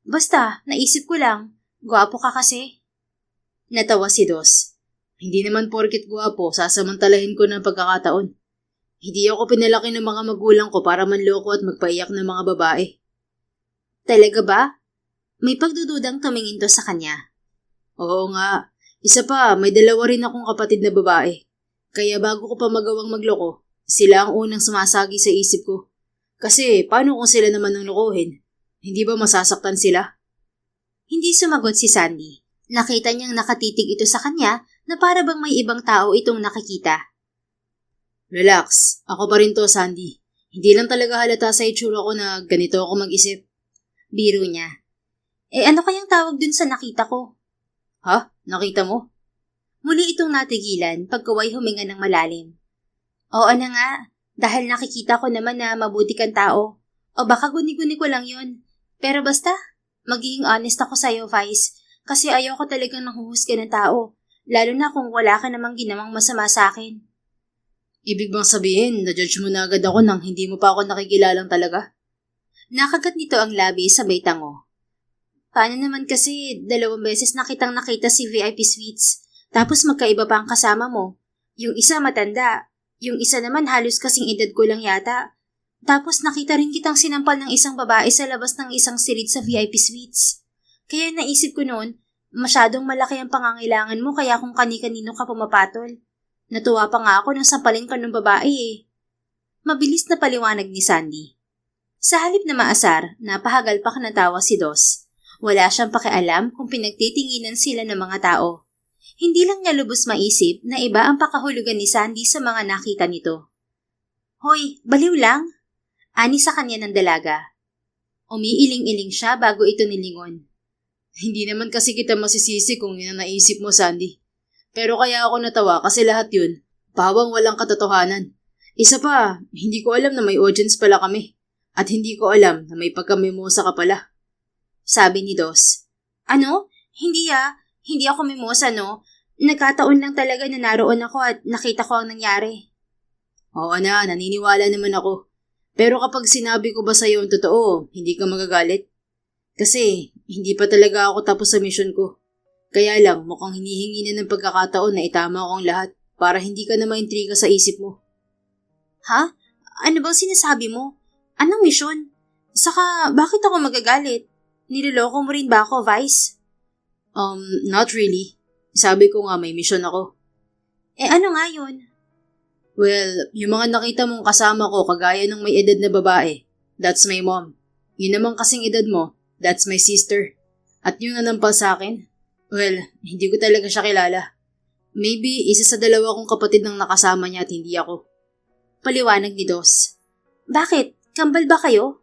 Basta, naisip ko lang. Gwapo ka kasi. Natawa si Dos. Hindi naman porket gwapo, sasamantalahin ko ng pagkakataon. Hindi ako pinalaki ng mga magulang ko para manloko at magpaiyak ng mga babae. Talaga ba? May pagdududang tumingin to sa kanya. Oo nga. Isa pa, may dalawa rin akong kapatid na babae. Kaya bago ko pa magawang magloko, sila ang unang sumasagi sa isip ko. Kasi paano kung sila naman ang lokohin? Hindi ba masasaktan sila? Hindi sumagot si Sandy. Nakita niyang nakatitig ito sa kanya na para bang may ibang tao itong nakikita. Relax. Ako pa rin to, Sandy. Hindi lang talaga halata sa itsura ko na ganito ako mag-isip. Biro niya. Ano kayang tawag dun sa nakita ko? Ha? Nakita mo? Muli itong natigilan pagkaway huminga ng malalim. Oo na nga, dahil nakikita ko naman na mabuti kang tao. O baka guni-guni ko lang yun. Pero basta, magiging honest ako sa'yo, Vice. Kasi ayoko talagang nanghuhusga ng tao. Lalo na kung wala ka namang ginawang masama sa akin. Ibig bang sabihin, na-judge mo na agad ako nang hindi mo pa ako nakikilalang talaga? Nakagat nito ang labi sabay tango. Paano naman kasi 2 beses na kitang nakita si VIP Suites, tapos magkaiba pa ang kasama mo. Yung isa matanda, yung isa naman halos kasing edad ko lang yata. Tapos nakita rin kitang sinampal ng isang babae sa labas ng isang silid sa VIP Suites. Kaya naisip ko noon, masyadong malaki ang pangangailangan mo kaya kung kani-kanino ka pumapatol. Natuwa pa nga ako nang sampalin ka ng babae eh. Mabilis na paliwanag ni Sandy. Sa halip na maasar, napahagal pa kanatawa si Dos. Wala siyang pakialam kung pinagtitinginan sila ng mga tao. Hindi lang niya lubos maisip na iba ang pakahulugan ni Sandy sa mga nakita nito. Hoy, baliw lang! Ani sa kanya ng dalaga. Umiiling-iling siya bago ito nilingon. Hindi naman kasi kita masisisi kung yun ang naisip mo, Sandy. Pero kaya ako natawa kasi lahat yun, pawang walang katotohanan. Isa pa, hindi ko alam na may audience pala kami. At hindi ko alam na may pagkamimosa ka pala. Sabi ni Dos. Ano? Hindi ako mimosa, no? Nagkataon lang talaga na naroon ako at nakita ko ang nangyari. Oo na, naniniwala naman ako. Pero kapag sinabi ko ba sa'yo ang totoo, hindi ka magagalit? Kasi hindi pa talaga ako tapos sa mission ko. Kaya lang mukhang hinihingi na ng pagkakataon na itama ko ang lahat para hindi ka na maintriga sa isip mo. Ha? Ano bang sinasabi mo? Anong misyon? Saka bakit ako magagalit? Niloloko mo rin ba ako, Vice? Not really. Sabi ko nga may mission ako. Ano nga yun? Well, yung mga nakita mong kasama ko kagaya ng may edad na babae, that's my mom. Yun naman kasing edad mo, that's my sister. At yung nanampal sa akin, well, hindi ko talaga siya kilala. Maybe isa sa 2 kong kapatid ng nakasama niya at hindi ako. Paliwanag ni Dos. Bakit? Kambal ba kayo?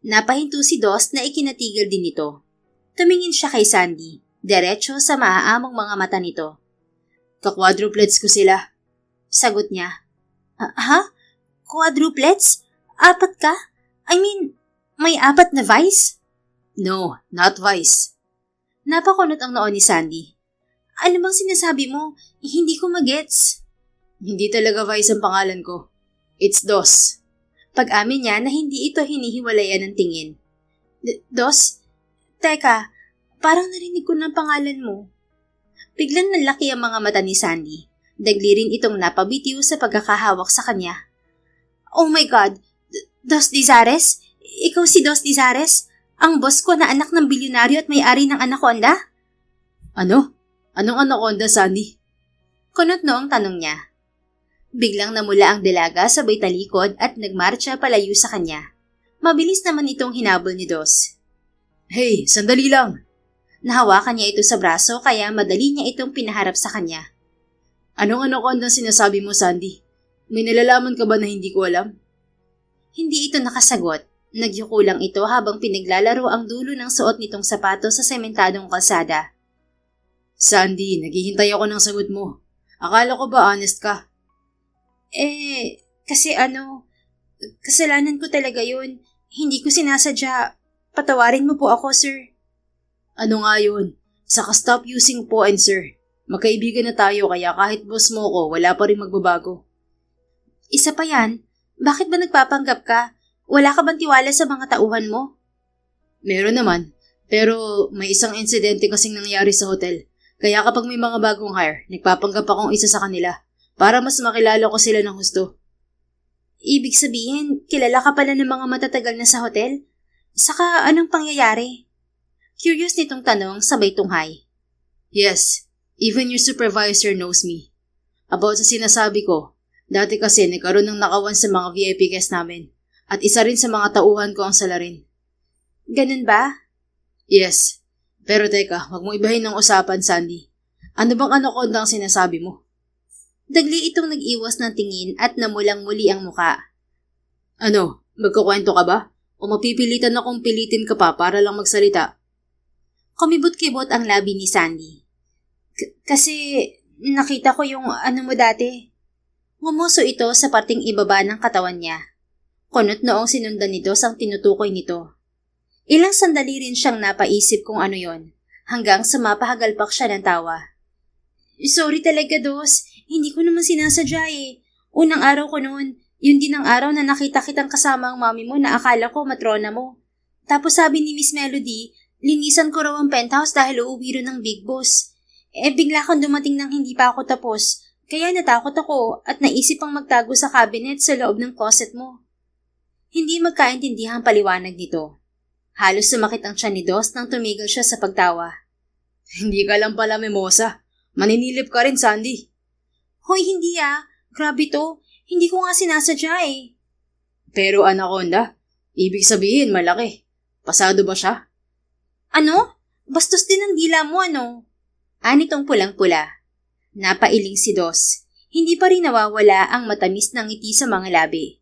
Napahinto si Dos na ikinatigil din nito. Tumingin siya kay Sandy, diretso sa maaamong mga mata nito. Ka-quadruplets ko sila. Sagot niya. Ha? Quadruplets? 4 ka? I mean, may 4 na Vice? No, not Vice. Napakunot ang noo ni Sandy. Ano bang sinasabi mo? Hindi ko magets. Hindi talaga Vice ang pangalan ko. It's Dos. Pag-amin niya na hindi ito hinihiwalayan ng tingin. Dos? Teka, parang narinig ko ng pangalan mo. Biglang nalaki ang mga mata ni Sandy. Dagli rin itong napabitiw sa pagkakahawak sa kanya. Oh my God! Dos Dizares? Ikaw si Dos Dizares? Ang boss ko na anak ng bilyonaryo at may-ari ng anaconda? Ano? Anong anaconda, Sandy? Kunot noong tanong niya. Biglang namula ang dalaga sabay talikod at nagmarcha palayo sa kanya. Mabilis naman itong hinabol ni Dos. Hey, sandali lang! Nahawakan niya ito sa braso kaya madali niya itong pinaharap sa kanya. Anong anaconda sinasabi mo, Sandy? May nalalaman ka ba na hindi ko alam? Hindi ito nakasagot. Nagyuko lang ito habang pinaglalaro ang dulo ng suot nitong sapato sa sementadong kalsada. Sandy, naghihintay ako ng sagot mo. Akala ko ba honest ka? Kasi kasalanan ko talaga yun. Hindi ko sinasadya. Patawarin mo po ako, sir. Ano nga yun? Saka stop using po and sir. Magkaibigan na tayo kaya kahit boss mo ko, wala pa rin magbabago. Isa pa yan, bakit ba nagpapanggap ka? Wala ka bang tiwala sa mga tauhan mo? Meron naman, pero may isang insidente kasing nangyari sa hotel. Kaya kapag may mga bagong hire, nagpapanggap akong isa sa kanila para mas makilala ko sila ng husto. Ibig sabihin, kilala ka pala ng mga matatagal na sa hotel? Saka anong pangyayari? Curious nitong tanong sabay tunghay. Yes, even your supervisor knows me. About sa sinasabi ko, dati kasi nagkaroon ng nakawan sa mga VIP guests namin at isa rin sa mga tauhan ko ang salarin. Ganun ba? Yes, pero teka, wag mo ibahin ng usapan, Sandy. Ano bang anaconda ang sinasabi mo? Dagli itong nag-iwas ng tingin at namulang muli ang muka. Ano, magkukwento ka ba? O mapipilitan akong pilitin ka pa para lang magsalita? Kumibot-kibot ang labi ni Sandy. Kasi nakita ko yung ano mo dati. Ngumuso ito sa parting ibaba ng katawan niya. Kunot noong sinundan nito sang tinutukoy nito. Ilang sandali rin siyang napaisip kung ano yon, hanggang sa mapahagalpak siya ng tawa. Sorry talaga, Dos. Hindi ko naman sinasadya eh. Unang araw ko noon, yun din ang araw na nakita kitang kasama ang mami mo na akala ko matrona mo. Tapos sabi ni Miss Melody, linisan ko raw ang penthouse dahil uuwi rin ng Big Boss. Bigla kang dumating nang hindi pa ako tapos. Kaya natakot ako at naisip pang magtago sa cabinet sa loob ng closet mo. Hindi magkaintindihang paliwanag nito. Halos sumakit ang tiyan ni Dos nang tumigil siya sa pagtawa. Hindi ka lang pala mimosa. Maninilip ka rin, Sandy. Hoy, hindi ah. Grabe to. Hindi ko nga sinasadya eh. Pero anaconda, ibig sabihin malaki. Pasado ba siya? Ano? Bastos din ang dila mo ano? Anitong pulang-pula. Napailing si Dos. Hindi pa rin nawawala ang matamis ng ngiti sa mga labi.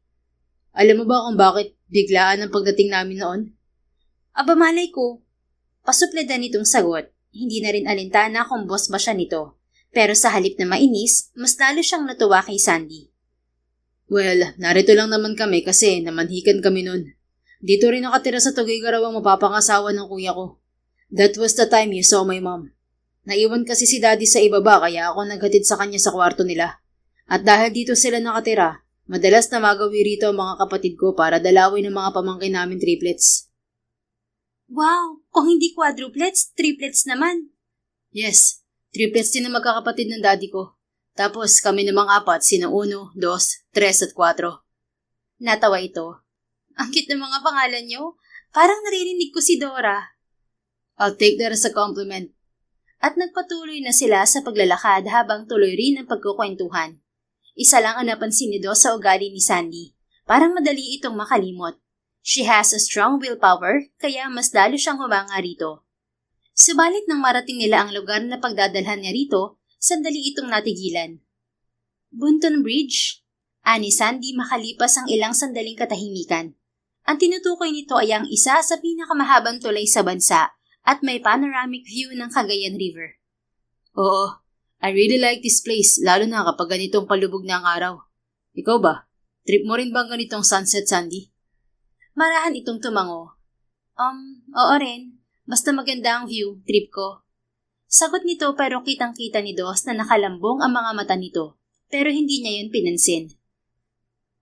Alam mo ba kung bakit biglaan ang pagdating namin noon? Aba malay ko. Pasuplada nitong sagot. Hindi na rin alintana kung boss ba siya nito. Pero sa halip na mainis, mas lalo siyang natuwa kay Sandy. Well, narito lang naman kami kasi namanhikan kami noon. Dito rin nakatira sa Tuguegarao ang mapapangasawa ng kuya ko. That was the time you saw my mom. Naiwan kasi si daddy sa ibaba kaya ako naghatid sa kanya sa kwarto nila. At dahil dito sila nakatira, madalas na magawi rito ang mga kapatid ko para dalawin ng mga pamangkin namin triplets. Wow! Kung hindi quadruplets, triplets naman. Yes, triplets din ang magkakapatid ng daddy ko. Tapos kami namang apat, sina 1, 2, 3 at 4. Natawa ito. Ang cute ng mga pangalan niyo. Parang naririnig ko si Dora. I'll take that as a compliment. At nagpatuloy na sila sa paglalakad habang tuloy rin ang pagkukwentuhan. Isa lang ang napansin ni Dos sa ugali ni Sandy. Parang madali itong makalimot. She has a strong willpower, kaya mas lalo siyang humanga rito. Subalit nang marating nila ang lugar na pagdadalhan niya rito, sandali itong natigilan. Bunton Bridge? Ani Sandy makalipas ang ilang sandaling katahimikan. Ang tinutukoy nito ay ang isa sa pinakamahabang tulay sa bansa at may panoramic view ng Cagayan River. Oo, I really like this place, lalo na kapag ganitong palubog na ang araw. Ikaw ba? Trip mo rin bang ganitong sunset, Sandy? Marahan itong tumango. Oo rin. Basta maganda ang view, trip ko. Sagot nito pero kitang-kita ni Dos na nakalambong ang mga mata nito, pero hindi niya yun pinansin.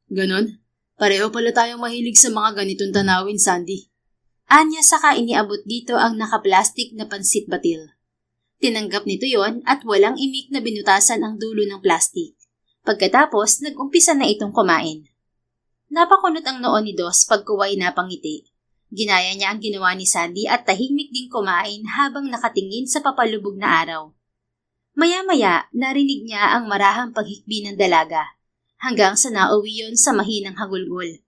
Ganon? Pareho pala tayong mahilig sa mga ganitong tanawin, Sandy. Anya saka iniabot dito ang nakaplastik na pansit batil. Tinanggap nito yon at walang imik na binutasan ang dulo ng plastik. Pagkatapos, nag-umpisa na itong kumain. Napakunot ang noo ni Dos pagkuway napangiti. Ginaya niya ang ginawa ni Sandy at tahimik ding kumain habang nakatingin sa papalubog na araw. Maya-maya, narinig niya ang marahang paghikbi ng dalaga, hanggang sa nauwi yon sa mahinang hagulgol.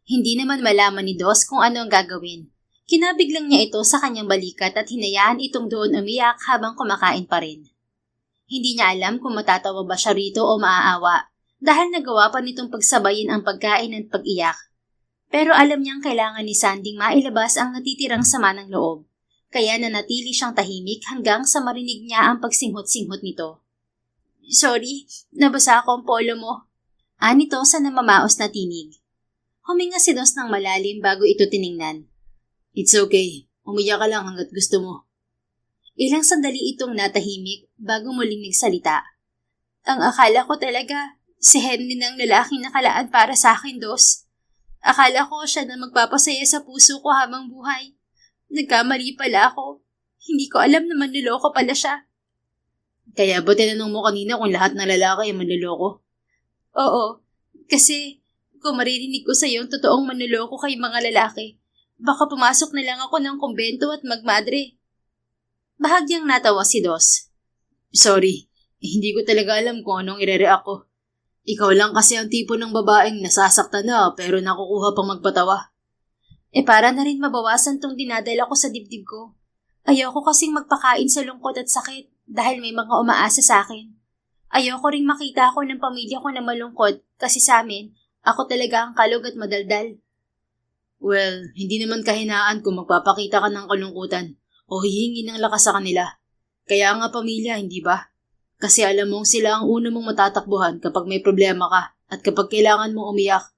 Hindi naman malaman ni Dos kung ano ang gagawin. Kinabig lang niya ito sa kanyang balikat at hinayaan itong doon umiyak habang kumakain pa rin. Hindi niya alam kung matatawa ba siya rito o maaawa, dahil nagawa pa nitong pagsabayin ang pagkain at pag-iyak. Pero alam niyang kailangan ni Sandy mailabas ang natitirang sama ng loob, kaya nanatili siyang tahimik hanggang sa marinig niya ang pagsinghot-singhot nito. Sorry, nabasa ako ang polo mo. Anito sa namamaos na tinig. Huminga si Dos ng malalim bago ito tiningnan. It's okay, umiyak ka lang hanggat gusto mo. Ilang sandali itong natahimik bago muling nagsalita. Ang akala ko talaga, si Henry ng lalaking nakalaan para sa akin, Dos. Akala ko siya na magpapasaya sa puso ko habang buhay. Nagkamali pala ako. Hindi ko alam na manloloko pala siya. Kaya ba tinanong mo kanina kung lahat ng lalaki ay manloloko? Oo, kasi kung maririnig ko sa iyo ang totoong manloloko kay mga lalaki, baka pumasok na lang ako ng kumbento at magmadre. Bahagyang natawa si Dos. Sorry, hindi ko talaga alam kung anong ire-react ko. Ikaw lang kasi ang tipo ng babaeng nasasaktan na pero nakukuha pang magpatawa. Para na rin mabawasan tong dinadala ko sa dibdib ko. Ayoko kasing magpakain sa lungkot at sakit dahil may mga umaasa sa akin. Ayoko ring makita ako ng pamilya ko na malungkot kasi sa amin, ako talaga ang kalog at madaldal. Well, hindi naman kahinaan kung magpapakita ka ng kalungkutan o hihingi ng lakas sa kanila. Kaya nga pamilya, hindi ba? Kasi alam mong sila ang una mong matatakbuhan kapag may problema ka at kapag kailangan mong umiyak.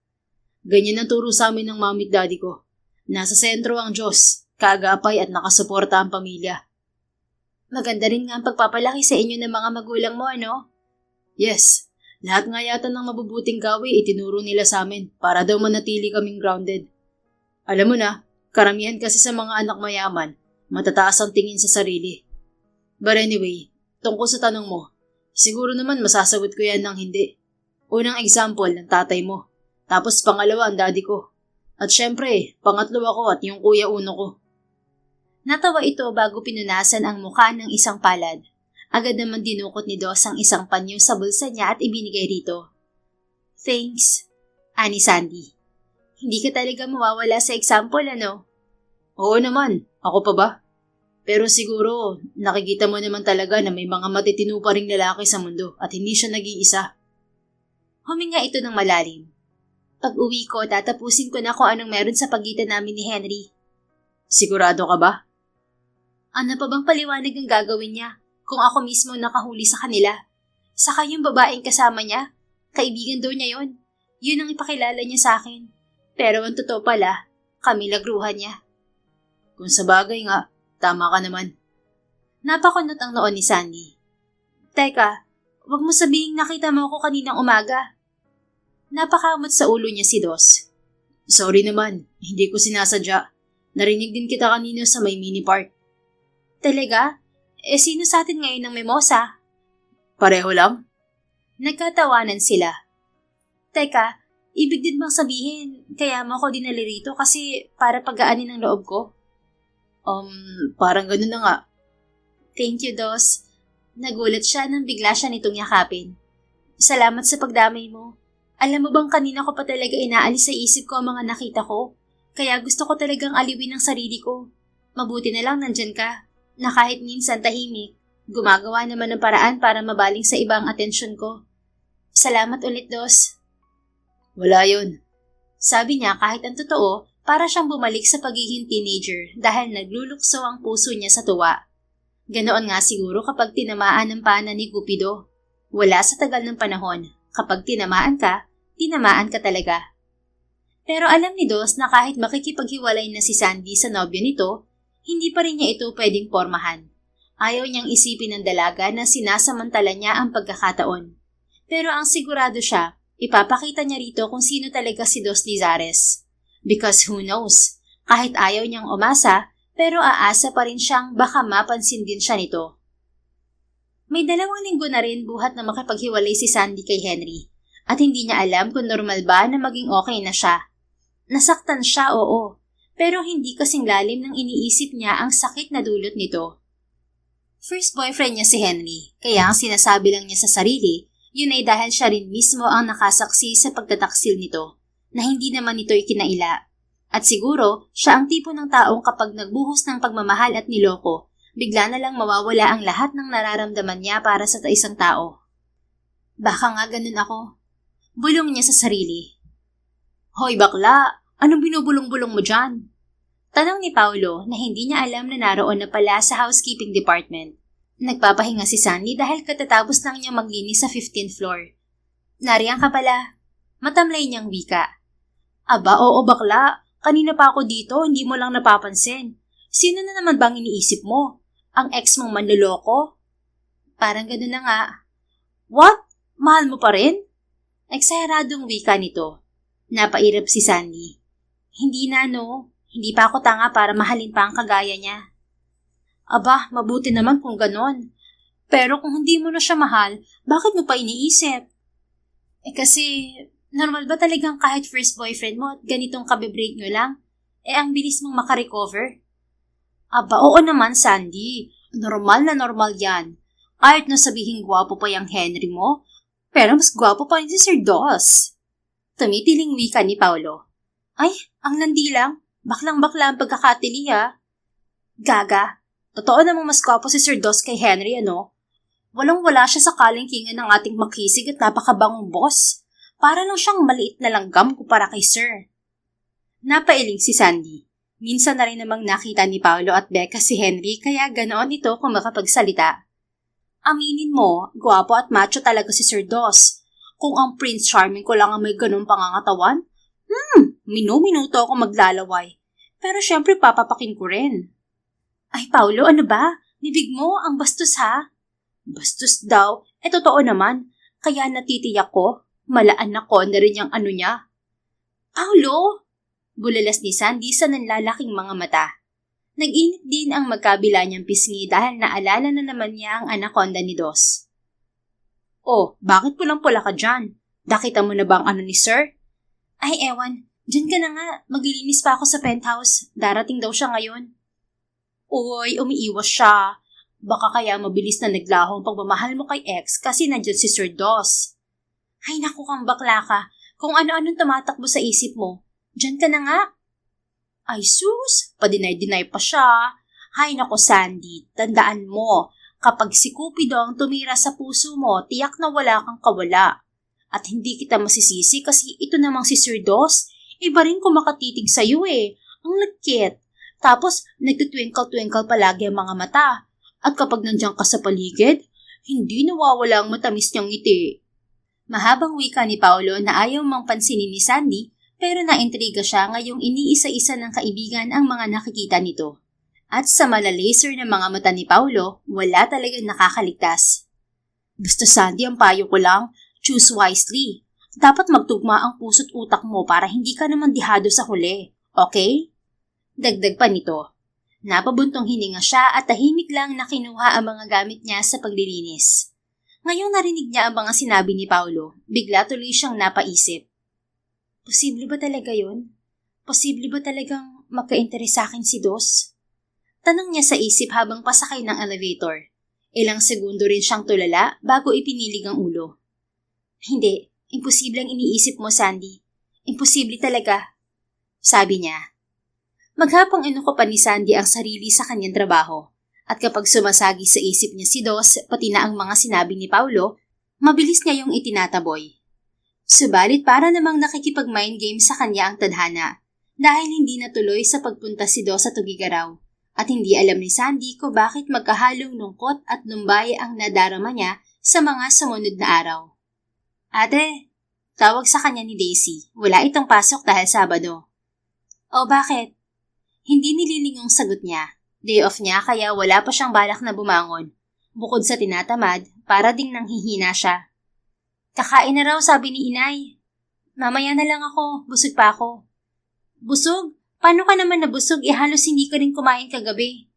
Ganyan ang turo sa amin ng mami at daddy ko. Nasa sentro ang Diyos, kaagapay at nakasuporta ang pamilya. Maganda rin nga ang pagpapalaki sa inyo ng mga magulang mo, ano? Yes, lahat nga yata ng mabubuting gawi itinuro nila sa amin para daw manatili kaming grounded. Alam mo na, karamihan kasi sa mga anak mayaman, matataas ang tingin sa sarili. But anyway, tungkol sa tanong mo, siguro naman masasagot ko yan ng hindi. Unang example ng tatay mo, tapos pangalawa ang daddy ko. At syempre, pangatlo ako at yung kuya uno ko. Natawa ito bago pinunasan ang mukha ng isang palad. Agad naman dinukot ni Dos ang isang panyo sa bulsa niya at ibinigay rito. Thanks, ani Sandy. Hindi ka talaga mawawala sa example, ano? Oo naman, ako pa ba? Pero siguro, nakikita mo naman talaga na may mga matitino pa ring lalaki sa mundo at hindi siya nag-iisa. Huminga ito ng malalim. Pag uwi ko, tatapusin ko na kung anong meron sa pagitan namin ni Henry. Sigurado ka ba? Ano pa bang paliwanag ang gagawin niya kung ako mismo nakahuli sa kanila? Saka yung babaeng kasama niya, kaibigan daw niya yon. Yun ang ipakilala niya sa akin. Pero ang totoo pala, kami lagruhan niya. Kung sa bagay nga, tama ka naman. Napakunot ang noon ni Sandy. Teka, wag mo sabihing nakita mo ako kaninang umaga. Napakamot sa ulo niya si Dos. Sorry naman, hindi ko sinasadya. Narinig din kita kanina sa may mini park. Talaga? Sino sa atin ngayon ng mimosa? Pareho lang? Nagkatawanan sila. Teka, ibig din bang sabihin, kaya mo ako dinali rito kasi para pagaanin ang loob ko? Parang ganun na nga. Thank you, Dos. Nagulat siya nang bigla siya nitong yakapin. Salamat sa pagdamay mo. Alam mo bang kanina ko pa talaga inaalis sa isip ko ang mga nakita ko? Kaya gusto ko talagang aliwin ang sarili ko. Mabuti na lang nandyan ka, na kahit minsan tahimik, gumagawa naman ng paraan para mabaling sa ibang atensyon ko. Salamat ulit, Dos. Wala yun. Sabi niya kahit ang totoo, para siyang bumalik sa pagiging teenager dahil naglulukso ang puso niya sa tuwa. Ganoon nga siguro kapag tinamaan ng pana ni Cupido. Wala sa tagal ng panahon, kapag tinamaan ka talaga. Pero alam ni Dos na kahit makikipaghiwalay na si Sandy sa nobyo nito, hindi pa rin niya ito pwedeng pormahan. Ayaw niyang isipin ng dalaga na sinasamantala niya ang pagkakataon. Pero ang sigurado siya, ipapakita niya rito kung sino talaga si Dos Lizares. Because who knows, kahit ayaw niyang umasa, pero aasa pa rin siyang baka mapansin din siya nito. May 2 linggo na rin buhat na makipaghiwalay si Sandy kay Henry at hindi niya alam kung normal ba na maging okay na siya. Nasaktan siya, oo, pero hindi kasing lalim ng iniisip niya ang sakit na dulot nito. First boyfriend niya si Henry, kaya ang sinasabi lang niya sa sarili, yun ay dahil siya rin mismo ang nakasaksi sa pagtataksil nito, na hindi naman ito'y kinaila. At siguro, siya ang tipo ng taong kapag nagbuhos ng pagmamahal at niloko, bigla na lang mawawala ang lahat ng nararamdaman niya para sa isang tao. Baka nga ganun ako. Bulong niya sa sarili. Hoy bakla, anong binubulong-bulong mo dyan? Tanong ni Paulo na hindi niya alam na naroon na pala sa housekeeping department. Nagpapahinga si Sandy dahil katatapos lang niya maglinis sa 15th floor. Nariyan ka pala. Matamlay niyang wika. Aba, oo bakla. Kanina pa ako dito, hindi mo lang napapansin. Sino na naman bang iniisip mo? Ang ex mong manloloko? Parang gano'n na nga. What? Mahal mo pa rin? Eksaheradong wika nito. Napairap si Sandy. Hindi na no, hindi pa ako tanga para mahalin pa ang kagaya niya. Aba, mabuti naman kung ganon. Pero kung hindi mo na siya mahal, bakit mo pa iniisip? Kasi, normal ba talagang kahit first boyfriend mo at ganitong kabibreak nyo lang, ang bilis mong makarecover? Aba, oo naman, Sandy. Normal na normal yan. Kahit na sabihin gwapo pa yung Henry mo, pero mas gwapo pa rin si Sir Dos. Tumitiling wika ni Paulo. Ay, ang landi lang. Baklang-bakla ang pagkakatili ha. Gaga, totoo namang mas gwapo si Sir Dos kay Henry, ano? Walang-wala siya sa kalingkingan ng ating makisig at napakabangong boss. Para lang siyang maliit na langgam kumpara kay Sir. Napailing si Sandy. Minsan na rin namang nakita ni Paulo at Becca si Henry kaya ganoon ito kung makapagsalita. Aminin mo, gwapo at macho talaga si Sir Dos. Kung ang Prince Charming ko lang ang may ganun pangangatawan, minuto ako maglalaway. Pero syempre papapakin ko rin. Ay Paulo, ano ba? Bibig mo, ang bastos ha? Bastos daw, totoo naman. Kaya natitiyak ko, malaan na ko na rin yung ano niya. Paulo! Bulalas ni Sandy sa nanlalaking mga mata. Nag-init din ang magkabila niyang pisngi dahil naalala na naman niya ang anaconda ni Dos. Oh, bakit pulang-pula ka dyan? Nakita mo na ba ang ano ni Sir? Ay, ewan. Diyan ka na nga. Maglilinis pa ako sa penthouse. Darating daw siya ngayon. Uy, umiiwas siya. Baka kaya mabilis na naglaho ang pagmamahal mo kay ex kasi nandiyan si Sir Dos. Ay, naku kang bakla ka. Kung ano-anong tumatakbo sa isip mo. Diyan ka na nga. Ay, sus. Padinay-dinay pa siya. Hay nako Sandy, tandaan mo. Kapag si Cupido ang tumira sa puso mo, tiyak na wala kang kawala. At hindi kita masisisi kasi ito namang si Sir Dos, iba rin kung makatitig sa'yo eh. Ang lagkit. Tapos, nagtutwinkle-twinkle palagi ang mga mata. At kapag nandiyan ka sa paligid, hindi nawawala ang matamis niyang ngiti. Mahabang wika ni Paulo na ayaw mang pansinin ni Sandy, pero naintriga siya ngayong iniisa-isa ng kaibigan ang mga nakikita nito. At sa malalaser na mga mata ni Paulo, wala talagang nakakaligtas. Basta Sandy, ang payo ko lang, choose wisely. Dapat magtugma ang puso't utak mo para hindi ka naman dihado sa huli, okay? Dagdag pa nito. Napabuntong hininga siya at tahimik lang na kinuha ang mga gamit niya sa paglilinis. Ngayong narinig niya ang mga sinabi ni Paulo, bigla tuloy siyang napaisip. Posible ba talaga yun? Posible ba talagang magka-interes sa akin si Dos? Tanong niya sa isip habang pasakay ng elevator. Ilang segundo rin siyang tulala bago ipinilig ang ulo. Hindi, imposible ang iniisip mo, Sandy. Imposible talaga. Sabi niya. Maghapong inuko pa ni Sandy ang sarili sa kanyang trabaho. At kapag sumasagi sa isip niya si Dos, pati na ang mga sinabi ni Paulo, mabilis niya yung itinataboy. Subalit para namang nakikipag-mind game sa kanya ang tadhana dahil hindi natuloy sa pagpunta si Dos sa Tugigaraw. At hindi alam ni Sandy kung bakit magkahalong lungkot at lumbay ang nadarama niya sa mga sumunod na araw. Ate, tawag sa kanya ni Daisy. Wala itong pasok dahil Sabado. O bakit? Hindi nililingong sagot niya. Day off niya kaya wala pa siyang balak na bumangon. Bukod sa tinatamad, para ding nanghihina siya. Kakain na raw sabi ni Inay. Mamaya na lang ako, busog pa ako. Busog? Paano ka naman nabusog? Halos hindi ka rin kumain kagabi.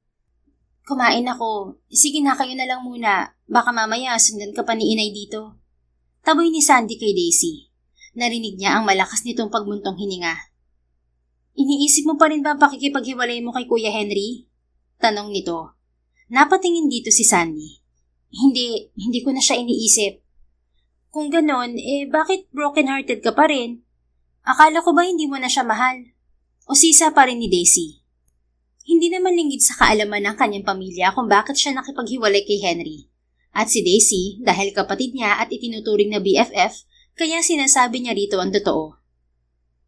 Kumain ako. Sige na, kayo na lang muna. Baka mamaya sundan ka pa ni Inay dito. Taboy ni Sandy kay Daisy. Narinig niya ang malakas nitong pagmuntong hininga. Iniisip mo pa rin ba pakikipaghiwalay mo kay Kuya Henry? Tanong nito. Napatingin dito si Sandy. Hindi ko na siya iniisip. Kung ganon, bakit broken-hearted ka pa rin? Akala ko ba hindi mo na siya mahal? O sisa pa rin ni Daisy. Hindi naman lingid sa kaalaman ng kanyang pamilya kung bakit siya nakipaghiwalay kay Henry. At si Daisy, dahil kapatid niya at itinuturing na BFF, kaya sinasabi niya rito ang totoo.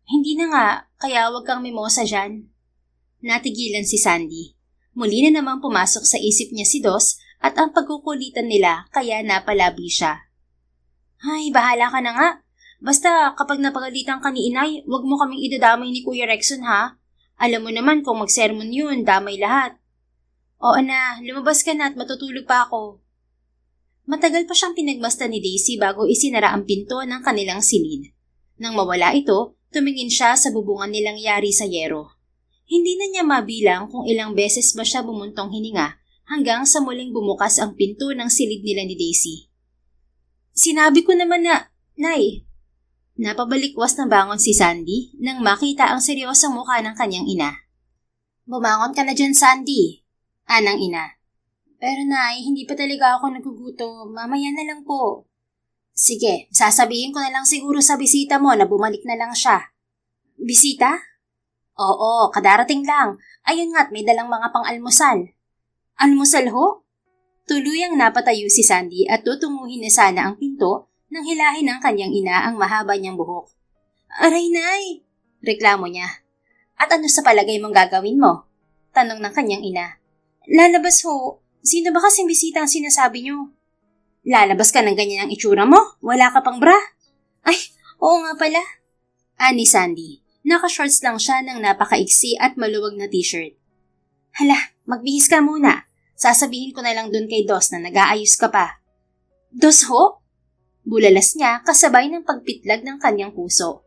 Hindi na nga, kaya wag kang mimosa dyan. Natigilan si Sandy. Muli na namang pumasok sa isip niya si Dos at ang pagkukulitan nila kaya napalabi siya. Ay, bahala ka na nga. Basta kapag napagalitan ka ni Inay, wag mo kaming idadamay ni Kuya Rexon ha. Alam mo naman kung mag-sermon yun, damay lahat. Oo na, lumabas ka na at matutulog pa ako. Matagal pa siyang pinagmasdan ni Daisy bago isinara ang pinto ng kanilang silid. Nang mawala ito, Tumingin siya sa bubungan nilang yari sa yero. Hindi na niya mabilang kung ilang beses ba siya bumuntong hininga hanggang sa muling bumukas ang pinto ng silid nila ni Daisy. Sinabi ko naman na, Nay. Napabalikwas na bangon si Sandy nang makita ang seryosong mukha ng kanyang ina. Bumangon ka na dyan, Sandy. Anang ina. Pero Nay, hindi pa talaga ako nagugutom. Mamaya na lang po. Sige, sasabihin ko na lang siguro sa bisita mo na bumalik na lang siya. Bisita? Oo, kadarating lang. Ayun nga't may dalang mga pang-almusal. Almusal ho? Tuluyang napatayo si Sandy at tutunguhin na sana ang pinto nang hilahin ng kanyang ina ang mahaba niyang buhok. Aray, Nay! Reklamo niya. At ano sa palagay mong gagawin mo? Tanong ng kanyang ina. Lalabas ho. Sino ba kasing bisita ang sinasabi niyo? Lalabas ka ng ganyan ang itsura mo? Wala ka pang bra? Ay, oo nga pala. Ani Sandy. Naka-shorts lang siya ng napakaiksi at maluwag na t-shirt. Hala, magbihis ka muna. Sasabihin ko na lang dun kay Dos na nag-aayos ka pa. Dos ho? Bulalas niya kasabay ng pagpitlag ng kanyang puso.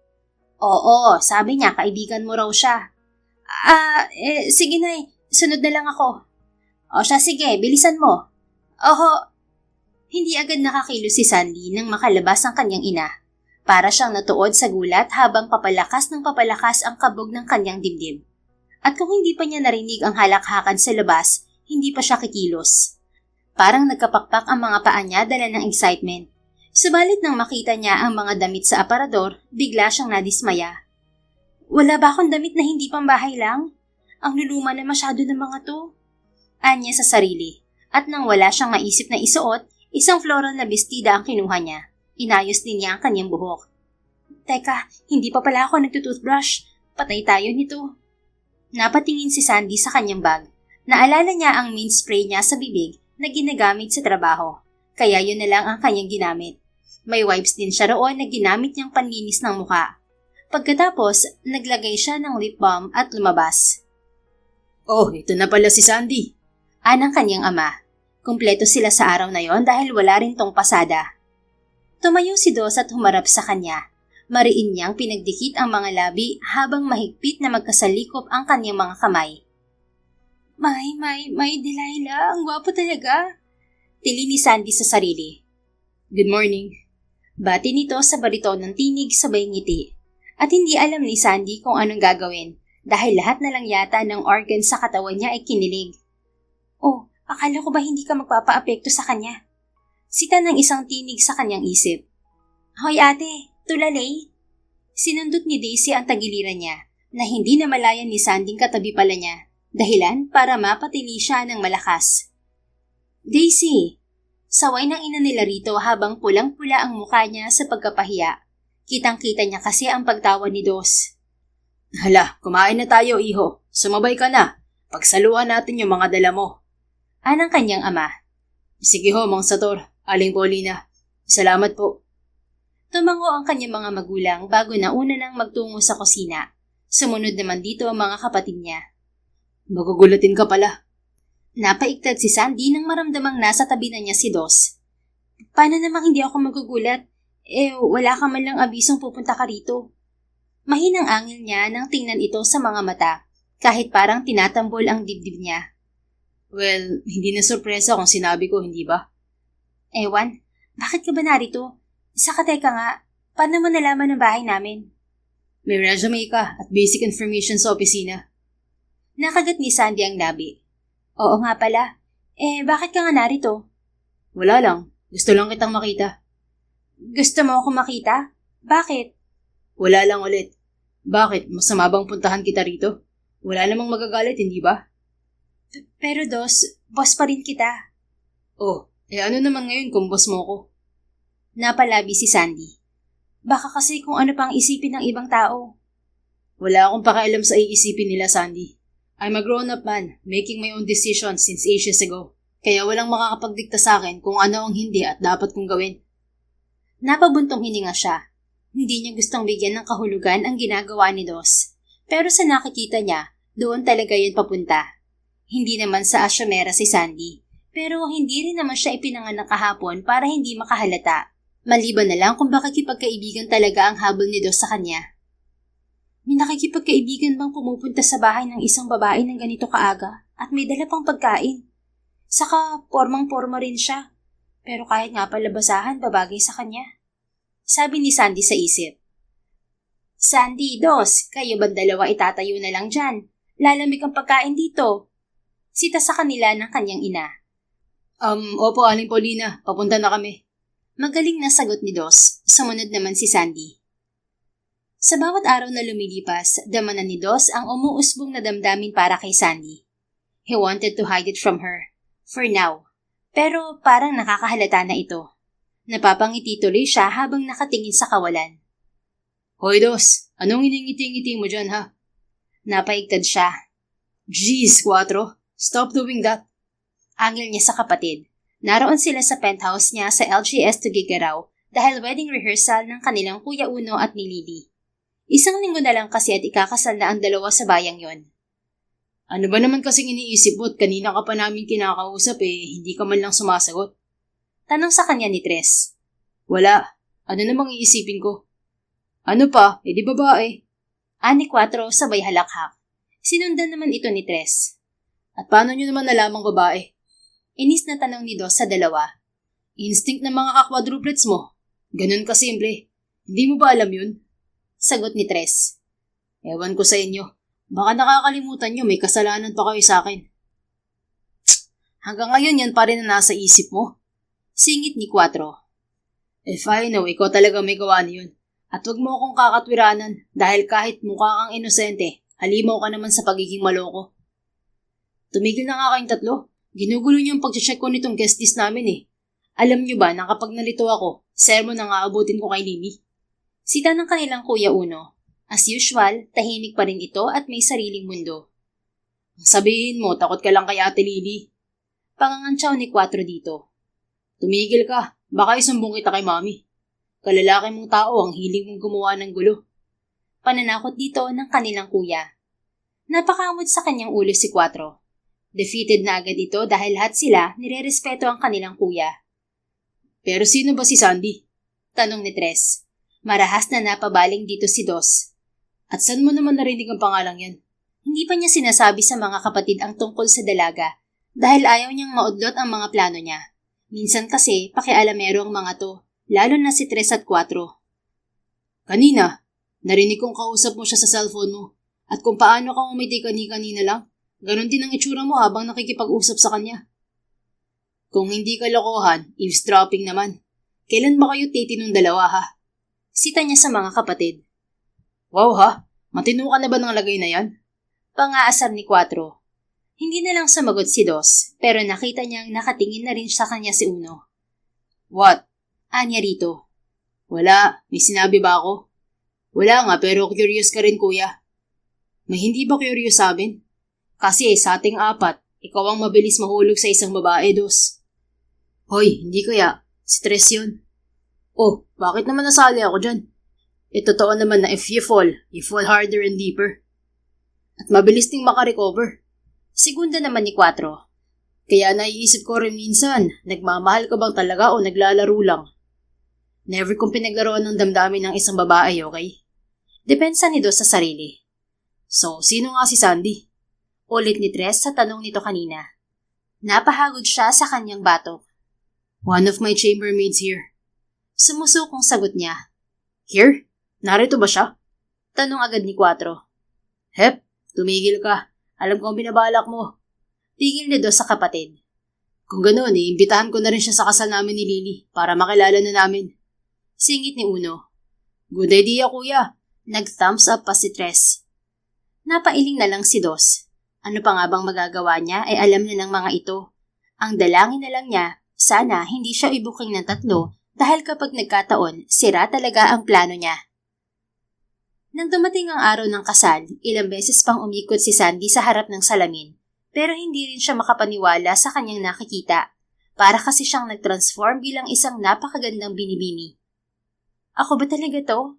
Oo, sabi niya kaibigan mo raw siya. Sige Nay, sunod na lang ako. O siya sige, bilisan mo. Oho. Hindi agad nakakilos si Sandy nang makalabas ang kanyang ina. Para siyang natuod sa gulat habang papalakas ng papalakas ang kabog ng kanyang dibdib. At kung hindi pa niya narinig ang halakhakan sa labas, hindi pa siya kikilos. Parang nagkapakpak ang mga paa niya dala ng excitement. Subalit nang makita niya ang mga damit sa aparador, bigla siyang nadismaya. Wala ba akong damit na hindi pambahay lang? Ang luluma na masyado ng mga to. Anya sa sarili. At nang wala siyang maisip na isuot, isang floral na bestida ang kinuha niya. Inayos din niya ang kanyang buhok. Teka, hindi pa pala ako nagtutoothbrush. Patay tayo nito. Napatingin si Sandy sa kanyang bag. Naalala niya ang mint spray niya sa bibig na ginagamit sa trabaho. Kaya yun na lang ang kanyang ginamit. May wipes din siya roon na ginamit niyang panlinis ng muka. Pagkatapos, naglagay siya ng lip balm at lumabas. Oh, ito na pala si Sandy. Anang kanyang ama. Kumpleto sila sa araw na yon dahil wala rin tong pasada. Tumayo si Dos at humarap sa kanya. Mariin niyang pinagdikit ang mga labi habang mahigpit na magkasalikop ang kanyang mga kamay. May Delilah, ang gwapo talaga. Tili ni Sandy sa sarili. Good morning. Bati nito sa bariton ng tinig sabay ngiti. At hindi alam ni Sandy kung anong gagawin dahil lahat na lang yata ng organ sa katawan niya ay kinilig. Oh, akala ko ba hindi ka magpapa-apekto sa kanya? Sita ng isang tinig sa kanyang isip. Hoy ate, tulalay. Sinundot ni Daisy ang tagiliran niya na hindi na malayan ni Sandy katabi pala niya. Dahilan para mapatili siya ng malakas. Daisy! Saway ng ina nila rito habang pulang-pula ang mukha niya sa pagkapahiya. Kitang-kita niya kasi ang pagtawa ni Dos. Hala, kumain na tayo, iho. Sumabay ka na. Pagsaluhan natin yung mga dala mo. Anang kanyang ama. Sige ho, Mang Sator. Aling Paulina. Salamat po. Tumango ang kanyang mga magulang bago na una nang magtungo sa kusina. Sumunod naman dito ang mga kapatid niya. Magugulatin ka pala. Napaiktad si Sandy nang maramdamang nasa tabi na niya si Dos. Paano namang hindi ako magugulat? Wala ka man lang abisong pupunta ka rito. Mahinang angil niya nang tingnan ito sa mga mata, kahit parang tinatambol ang dibdib niya. Well, hindi na sorpresa kung sinabi ko, hindi ba? Ewan, bakit ka ba narito? Saka teka nga, paano mo nalaman ang bahay namin? May resume ka at basic information sa opisina. Nakagat ni Sandy ang labi. Oo nga pala. Bakit ka nga narito? Wala lang. Gusto lang kitang makita. Gusto mo akong makita? Bakit? Wala lang ulit. Bakit? Masama bang puntahan kita rito? Wala namang magagalit, hindi ba? Pero Dos, boss pa rin kita. Oh, ano naman ngayon kung boss mo ko? Napalabi si Sandy. Baka kasi kung ano pang isipin ng ibang tao. Wala akong pakialam sa iisipin nila, Sandy. I'm a grown-up man, making my own decisions since ages ago. Kaya walang makakapagdikta sa akin kung ano ang hindi at dapat kong gawin. Napabuntong hininga siya. Hindi niya gustong bigyan ng kahulugan ang ginagawa ni Dos. Pero sa nakikita niya, doon talaga yun papunta. Hindi naman sa asyomera si Sandy. Pero hindi rin naman siya ipinanganak kahapon para hindi makahalata. Maliban na lang kung bakit kipagkaibigan talaga ang habol ni Dos sa kanya. May nakikipagkaibigan bang pumupunta sa bahay ng isang babae ng ganito kaaga at may dala pang pagkain? Saka pormang-porma rin siya. Pero kahit nga palabasahan, babagay sa kanya. Sabi ni Sandy sa isip. Sandy, Dos, kayo ba dalawa itatayo na lang dyan? Lalamig ang pagkain dito. Sita sa kanila ng kanyang ina. Opo, Aling Paulina. Papunta na kami. Magaling na sagot ni Dos. Sumunod naman si Sandy. Sa bawat araw na lumilipas, damanan ni Dos ang umuusbong na damdamin para kay Sandy. He wanted to hide it from her. For now. Pero parang nakakahalata na ito. Napapangiti tuloy siya habang nakatingin sa kawalan. Hoy, Dos. Anong iningiti-ngiti mo dyan, ha? Napaigtad siya. Jeez, 4. Stop doing that. Angil niya sa kapatid. Naroon sila sa penthouse niya sa LGS Tugigaraw dahil wedding rehearsal ng kanilang Kuya Uno at ni Lily. Isang linggo na lang kasi at ikakasal na ang dalawa sa bayang yon. Ano ba naman kasing iniisip mo at kanina ka pa namin kinakausap hindi ka man lang sumasagot? Tanong sa kanya ni Tres. Wala. Ano namang iisipin ko? Ano pa? Di babae. Ani 4 sabay halakhak. Sinundan naman ito ni Tres. At paano nyo naman nalamang babae? Inis na tanong ni Dos sa dalawa. Instinct ng mga ka-quadruplets mo. Ganun kasimple. Hindi mo ba alam yun? Sagot ni Tres. Ewan ko sa inyo. Baka nakakalimutan nyo may kasalanan pa kayo sa akin. Hanggang ngayon yan pa rin na nasa isip mo. Singit ni 4. If I know, ikaw talaga may gawa niyon. At huwag mo akong kakatwiranan dahil kahit mukha kang inosente, halimaw ka naman sa pagiging maloko. Tumigil na nga kayong tatlo. Ginugulo niyo ang pag-check ko nitong guest list namin Alam niyo ba na kapag nalito ako, sermon ang aabutin ko kay Lily? Sita ng kanilang Kuya Uno. As usual, tahimik pa rin ito at may sariling mundo. Sabihin mo, takot ka lang kay Ate Lily. Pangangantsaw ni 4 dito. Tumigil ka, baka isumbong kita kay Mami. Kalalaki mong tao ang hiling mong gumawa ng gulo. Pananakot dito ng kanilang kuya. Napakamot sa kanyang ulo si 4. Defeated na agad ito dahil lahat sila nirerespeto ang kanilang kuya. Pero sino ba si Sandy? Tanong ni Tres. Marahas na napabaling dito si Dos. At saan mo naman narinig ang pangalang yan? Hindi pa niya sinasabi sa mga kapatid ang tungkol sa dalaga dahil ayaw niyang maudlot ang mga plano niya. Minsan kasi pakialamero ang mga to, lalo na si Tres at 4. Kanina, narinig kong kausap mo siya sa cellphone mo at kung paano kang umiti kanina lang, ganon din ang itsura mo habang nakikipag-usap sa kanya. Kung hindi ka lokohan, eavesdropping naman. Kailan ba kayo titinong dalawa ha? Sita niya sa mga kapatid. Wow ha, matino ka na ba ng lagay na yan? Pangaasar ni 4. Hindi na lang sumagot si Dos, pero nakita niyang nakatingin na rin sa kanya si Uno. What? Anya rito. Wala, may sinabi ba ako? Wala nga, pero curious ka rin kuya. May hindi ba curious sa amin? Kasi sa ating 4, ikaw ang mabilis mahulog sa isang babae, Dos. Hoy, hindi kaya. Stress yun. Oh, bakit naman nasali ako dyan? Totoo naman na if you fall harder and deeper. At mabilis ding makarecover. Segunda naman ni 4. Kaya naiisip ko rin minsan, nagmamahal ka bang talaga o naglalaro lang? Never kong pinaglaruan ng damdamin ng isang babae, okay? Depensa ni Dos sa sarili. So, sino nga si Sandy? Ulit ni Tres sa tanong nito kanina. Napahagod siya sa kanyang batok. One of my chambermaids here. Sumusukong sagot niya. Here? Narito ba siya? Tanong agad ni 4. Hep, tumigil ka. Alam ko ang binabalak mo. Tigil ni Dos sa kapatid. Kung ganoon, iimbitahan ko na rin siya sa kasal namin ni Lily para makilala na namin. Singit ni Uno. Good idea, kuya. Nag-thumbs up pa si Tres. Napailing na lang si Dos. Ano pa nga bang magagawa niya ay alam na ng mga ito. Ang dalangin na lang niya, sana hindi siya ibuking ng 3 dahil kapag nagkataon, sira talaga ang plano niya. Nang dumating ang araw ng kasal, ilang beses pang umikot si Sandy sa harap ng salamin, pero hindi rin siya makapaniwala sa kanyang nakikita, para kasi siyang nag-transform bilang isang napakagandang binibini. Ako ba talaga to?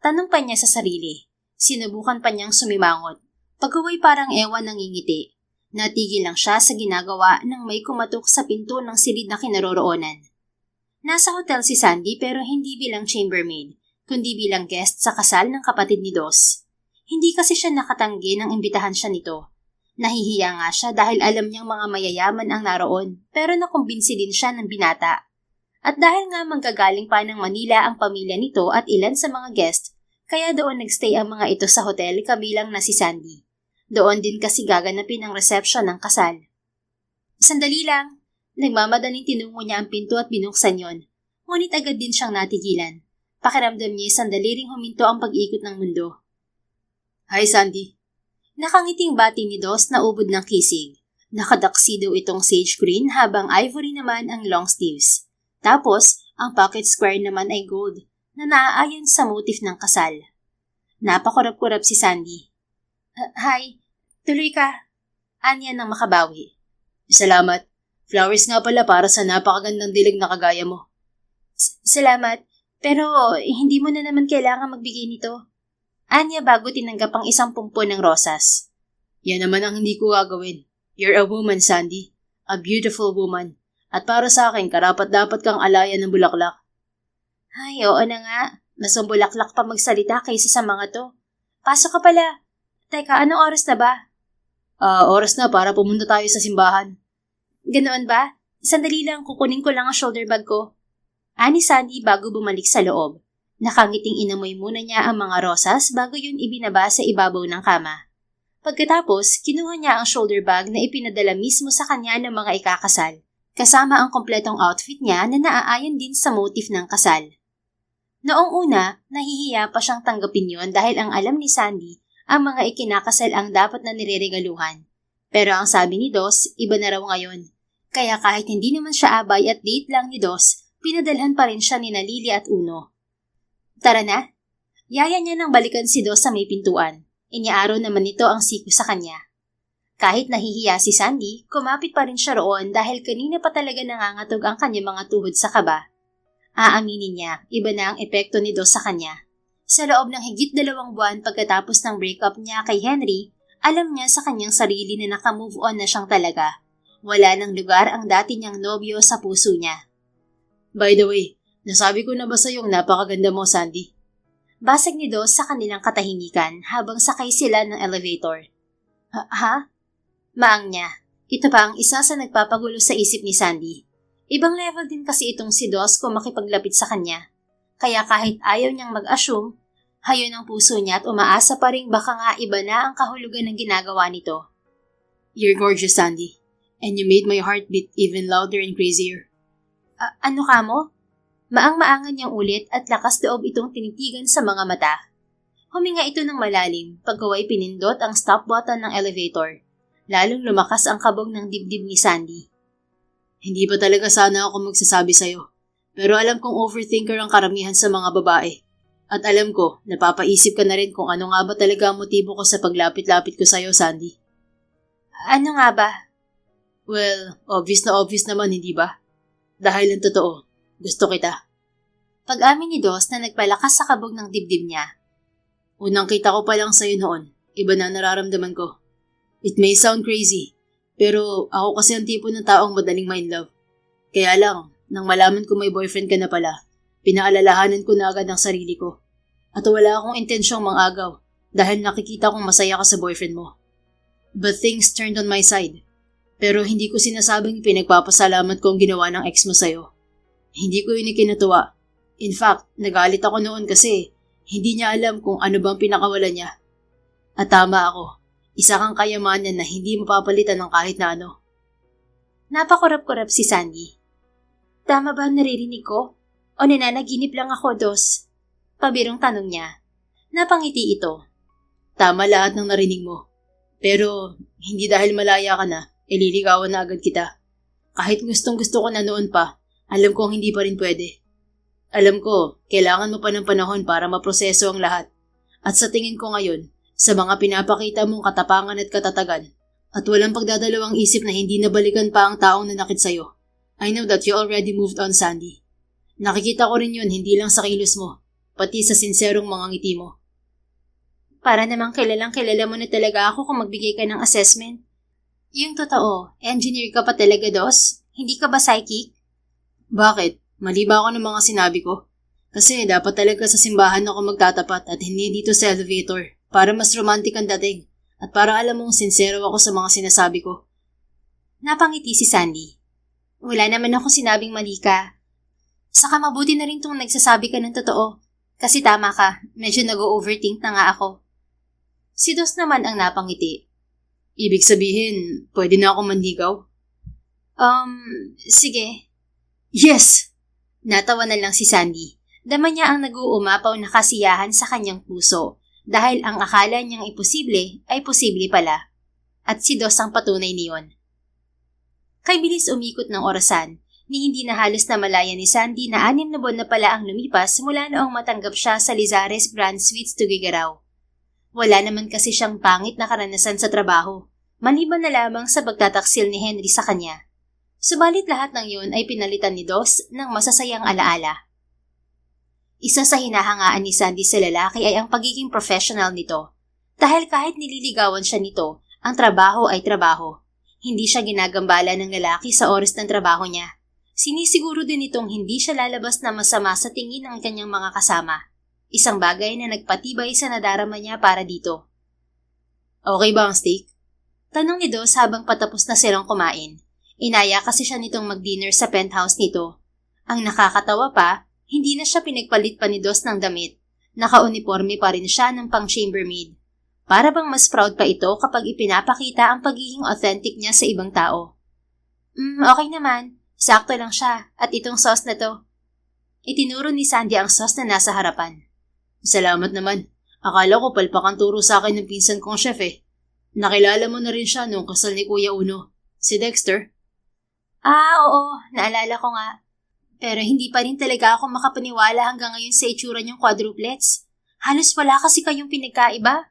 Tanong pa niya sa sarili. Sinubukan pa niyang sumimangot. Pagaway parang ewan nangingiti. Natigil lang siya sa ginagawa nang may kumatok sa pinto ng silid na kinaroroonan. Nasa hotel si Sandy pero hindi bilang chambermaid, kundi bilang guest sa kasal ng kapatid ni Dos. Hindi kasi siya nakatanggi nang imbitahan siya nito. Nahihiya nga siya dahil alam niyang mga mayayaman ang naroon, pero nakumbinsi din siya ng binata. At dahil nga manggagaling pa ng Manila ang pamilya nito at ilan sa mga guest, kaya doon nagstay ang mga ito sa hotel kabilang na si Sandy. Doon din kasi gaganapin ang reception ng kasal. Sandali lang. Nagmamadaling tinungo niya ang pinto at binuksan yon. Ngunit agad din siyang natigilan. Pakiramdam niya sandali ring huminto ang pag-ikot ng mundo. Hi, Sandy. Nakangiting bati ni Dos na ubod ng kisig. Nakadaksido itong sage green habang ivory naman ang long sleeves. Tapos, ang pocket square naman ay gold na naaayon sa motif ng kasal. Napakurap-kurap si Sandy. Hi, tuloy ka. Anya nang makabawi. Salamat. Flowers nga pala para sa napakagandang dilig na kagaya mo. Salamat, pero hindi mo na naman kailangan magbigay nito. Anya bago tinanggap ang isang pumpo ng rosas. Yan naman ang hindi ko gagawin. You're a woman, Sandy. A beautiful woman. At para sa akin, karapat-dapat kang alayan ng bulaklak. Ay, oo na nga. Mas bulaklak pa magsalita kaysa sa mga to. Pasok ka pala. Teka, anong oras na ba? Oras na para pumunta tayo sa simbahan. Ganoon ba? Sandali lang, kukunin ko lang ang shoulder bag ko. Ani Sandy bago bumalik sa loob. Nakangiting inamoy muna niya ang mga rosas bago yun ibinaba sa ibabaw ng kama. Pagkatapos, kinuha niya ang shoulder bag na ipinadala mismo sa kanya ng mga ikakasal, kasama ang kompletong outfit niya na naaayon din sa motif ng kasal. Noong una, nahihiya pa siyang tanggapin yon dahil ang alam ni Sandy, ang mga ikinakasal ang dapat na nireregaluhan. Pero ang sabi ni Dos, iba na raw ngayon. Kaya kahit hindi naman siya abay at date lang ni Dos, pinadalhan pa rin siya ni Lily at Uno. Tara na. Yaya niya nang balikan si Dos sa may pintuan. Inyaaraw naman nito ang siko sa kanya. Kahit nahihiya si Sandy, kumapit pa rin siya roon dahil kanina pa talaga nangangatog ang kanyang mga tuhod sa kaba. Aaminin niya, iba na ang epekto ni Dos sa kanya. Sa loob ng higit 2 buwan pagkatapos ng breakup niya kay Henry, alam niya sa kanyang sarili na nakamove on na siyang talaga. Wala nang lugar ang dati niyang nobyo sa puso niya. By the way, nasabi ko na ba sa'yo yung napakaganda mo, Sandy? Basag ni Dos sa kanilang katahimikan habang sakay sila ng elevator. Ha? Maang niya. Ito pa ang isa sa nagpapagulo sa isip ni Sandy. Ibang level din kasi itong si Dos kung makipaglapit sa kanya. Kaya kahit ayaw niyang mag-assume, hayon ang puso niya at umaasa pa rin baka nga iba na ang kahulugan ng ginagawa nito. You're gorgeous, Sandy. And you made my heart beat even louder and crazier. Ano ka mo? Maang-maangan niyang ulit at lakas loob itong tinitigan sa mga mata. Huminga ito ng malalim pagkaway pinindot ang stop button ng elevator. Lalong lumakas ang kabog ng dibdib ni Sandy. Hindi pa talaga sana ako magsasabi sa'yo. Pero alam kong overthinker ang karamihan sa mga babae. At alam ko, napapaisip ka na rin kung ano nga ba talaga ang motibo ko sa paglapit-lapit ko sa'yo, Sandy. Ano nga ba? Well, obvious na obvious naman, hindi ba? Dahil ang totoo, gusto kita. Pag-amin ni Dos na nagpalakas sa kabog ng dibdib niya. Unang kita ko pa lang sa'yo noon, iba na nararamdaman ko. It may sound crazy, pero ako kasi ang tipo ng taong madaling ma-inlove. Kaya lang, nang malaman ko may boyfriend ka na pala, pinaalalahanan ko na agad ang sarili ko. At wala akong intensyong mangagaw dahil nakikita kong masaya ka sa boyfriend mo. But things turned on my side. Pero hindi ko sinasabing pinagpapasalamat ko ang ginawa ng ex mo sa'yo. Hindi ko yun ikinatuwa. In fact, nagalit ako noon kasi hindi niya alam kung ano bang pinakawala niya. At tama ako, isa kang kayamanan na hindi mapapalitan ng kahit na ano. Napakurap-kurap si Sandy. Tama ba naririnig ko? O nananaginip lang ako, Dos? Pabirong tanong niya. Napangiti ito. Tama lahat ng narinig mo. Pero hindi dahil malaya ka na, ililigawan na agad kita. Kahit gustong-gusto ko na noon pa, alam kong hindi pa rin pwede. Alam ko, kailangan mo pa ng panahon para maproseso ang lahat. At sa tingin ko ngayon, sa mga pinapakita mong katapangan at katatagan, at walang pagdadalawang isip na hindi nabalikan pa ang taong nanakit sa'yo, I know that you already moved on, Sandy. Nakikita ko rin yun hindi lang sa kilos mo, pati sa sinserong mga ngiti mo. Para namang kilalang kilala mo na talaga ako kung magbigay ka ng assessment. Yung totoo, engineer ka pa talaga, Dos? Hindi ka ba psychic? Bakit? Mali ba ako ng mga sinabi ko? Kasi dapat talaga sa simbahan ako magtatapat at hindi dito sa elevator Para mas romantic ang dating. At para alam mong sincero ako sa mga sinasabi ko. Napangiti si Sandy. Wala naman ako sinabing mali ka. Saka mabuti na rin tong nagsasabi ka ng totoo. Kasi tama ka, medyo nag-overthink na nga ako. Si Dos naman ang napangiti. Ibig sabihin, pwede na ako manligaw? Sige. Yes! Natawa na lang si Sandy. Dama niya ang nag-uumapaw na kasiyahan sa kanyang puso dahil ang akala niyang imposible ay posible pala. At si Dos ang patunay niyon. Kay bilis umikot ng orasan, ni hindi na halos na malaya ni Sandy na 6 na buwan na pala ang lumipas mula noong matanggap siya sa Lizares Grand Suites Tugigaraw. Wala naman kasi siyang pangit na karanasan sa trabaho, maliban na lamang sa pagtataksil ni Henry sa kanya. Subalit lahat ng yun ay pinalitan ni Dos ng masasayang alaala. Isa sa hinahangaan ni Sandy sa lalaki ay ang pagiging professional nito. Dahil kahit nililigawan siya nito, ang trabaho ay trabaho. Hindi siya ginagambala ng lalaki sa oras ng trabaho niya. Sinisiguro din itong hindi siya lalabas na masama sa tingin ng kanyang mga kasama. Isang bagay na nagpatibay sa nadarama niya para dito. Okay ba ang steak? Tanong ni Dos habang patapos na silang kumain. Inaya kasi siya nitong mag-dinner sa penthouse nito. Ang nakakatawa pa, hindi na siya pinagpalit pa ni Dos ng damit. Naka-uniforme pa rin siya ng pang-chambermaid. Para bang mas proud pa ito kapag ipinapakita ang pagiging authentic niya sa ibang tao. Okay naman. Sakto lang siya. At itong sauce na to. Itinuro ni Sandy ang sauce na nasa harapan. Salamat naman. Akala ko palpak ang turo sa akin ng pinsan kong chef eh. Nakilala mo na rin siya nung kasal ni Kuya Uno. Si Dexter. Oo. Naalala ko nga. Pero hindi pa rin talaga ako makapaniwala hanggang ngayon sa itsura niyong quadruplets. Halos wala kasi kayong pinagkaiba.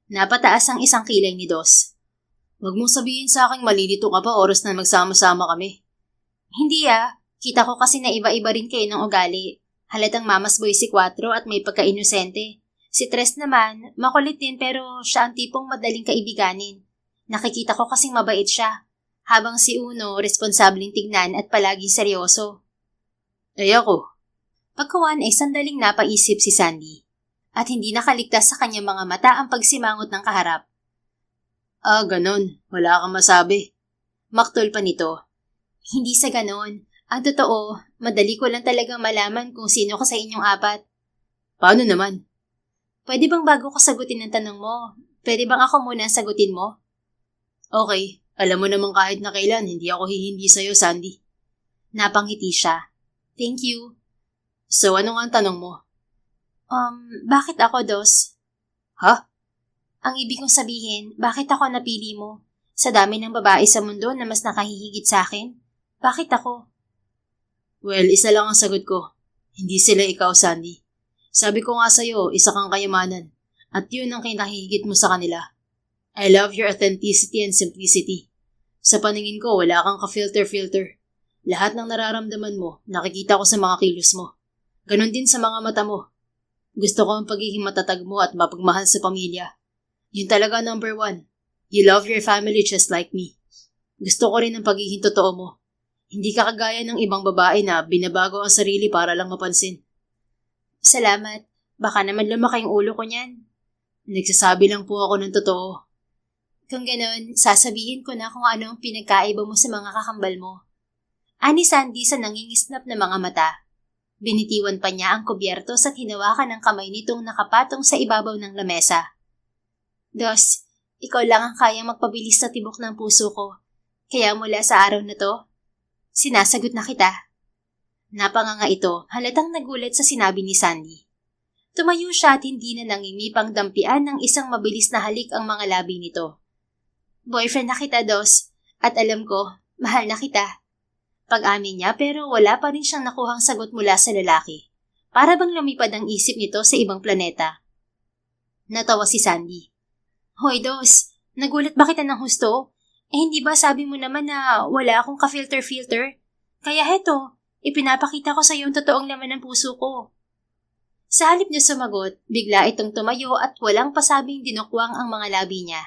Napataas ang isang kilay ni Dos. Huwag mong sabihin sa akin malilito ka pa oras na magsama-sama kami. Hindi kita ko kasi na iba-iba rin kayo ng ugali. Halatang mamas boy si Cuatro at may pagka-inosente. Si Tres naman, makulit din pero siya ang tipong madaling kaibiganin. Nakikita ko kasing mabait siya. Habang si Uno, responsableng tignan at palaging seryoso. Ako. Pagkawan ay sandaling napaisip si Sandy. At hindi nakaligtas sa kanyang mga mata ang pagsimangot ng kaharap. Ganon. Wala kang masabi. Maktol pa nito. Hindi sa ganon. Ang totoo, madali ko lang talagang malaman kung sino ka sa inyong apat. Paano naman? Pwede bang bago ko sagutin ang tanong mo? Pwede bang ako muna ang sagutin mo? Okay. Alam mo naman kahit na kailan, hindi ako hihindi sa'yo, Sandy. Napangiti siya. Thank you. So, ano nga ang tanong mo? Bakit ako, Dos? Ha? Ang ibig kong sabihin, bakit ako napili mo? Sa dami ng babae sa mundo na mas nakahihigit sa akin? Bakit ako? Well, isa lang ang sagot ko. Hindi sila ikaw, Sandy. Sabi ko nga sa'yo, isa kang kayamanan. At yun ang kinahihigit mo sa kanila. I love your authenticity and simplicity. Sa paningin ko, wala kang ka-filter-filter. Lahat ng nararamdaman mo, nakikita ko sa mga kilos mo. Ganon din sa mga mata mo. Gusto ko ang pagiging matatag mo at mapagmahal sa pamilya. Yun talaga number 1. You love your family just like me. Gusto ko rin ang pagiging totoo mo. Hindi ka kagaya ng ibang babae na binabago ang sarili para lang mapansin. Salamat. Baka naman lumaki yung ulo ko niyan. Nagsasabi lang po ako ng totoo. Kung ganon, sasabihin ko na kung ano ang pinagkaiba mo sa mga kakambal mo. Ani Sandy sa nangingisnap na mga mata. Binitiwan pa niya ang kubyertos at hinawakan ng kamay nitong nakapatong sa ibabaw ng lamesa. Dos, ikaw lang ang kayang magpabilis sa tibok ng puso ko. Kaya mula sa araw na to, sinasagot na kita. Napanganga ito, halatang nagulat sa sinabi ni Sandy. Tumayo siya at hindi na nangingipang dampian ng isang mabilis na halik ang mga labi nito. Boyfriend na kita, Dos, at alam ko, mahal na kita. Pag-amin niya pero wala pa rin siyang nakuhang sagot mula sa lalaki. Para bang lumipad ang isip nito sa ibang planeta. Natawa si Sandy. Hoy, Dos, nagulat ba kita ng husto? Hindi ba sabi mo naman na wala akong ka-filter-filter? Kaya heto, ipinapakita ko sa iyo ang totoong laman ng puso ko. Sa halip niya sumagot, bigla itong tumayo at walang pasabing dinukwang ang mga labi niya.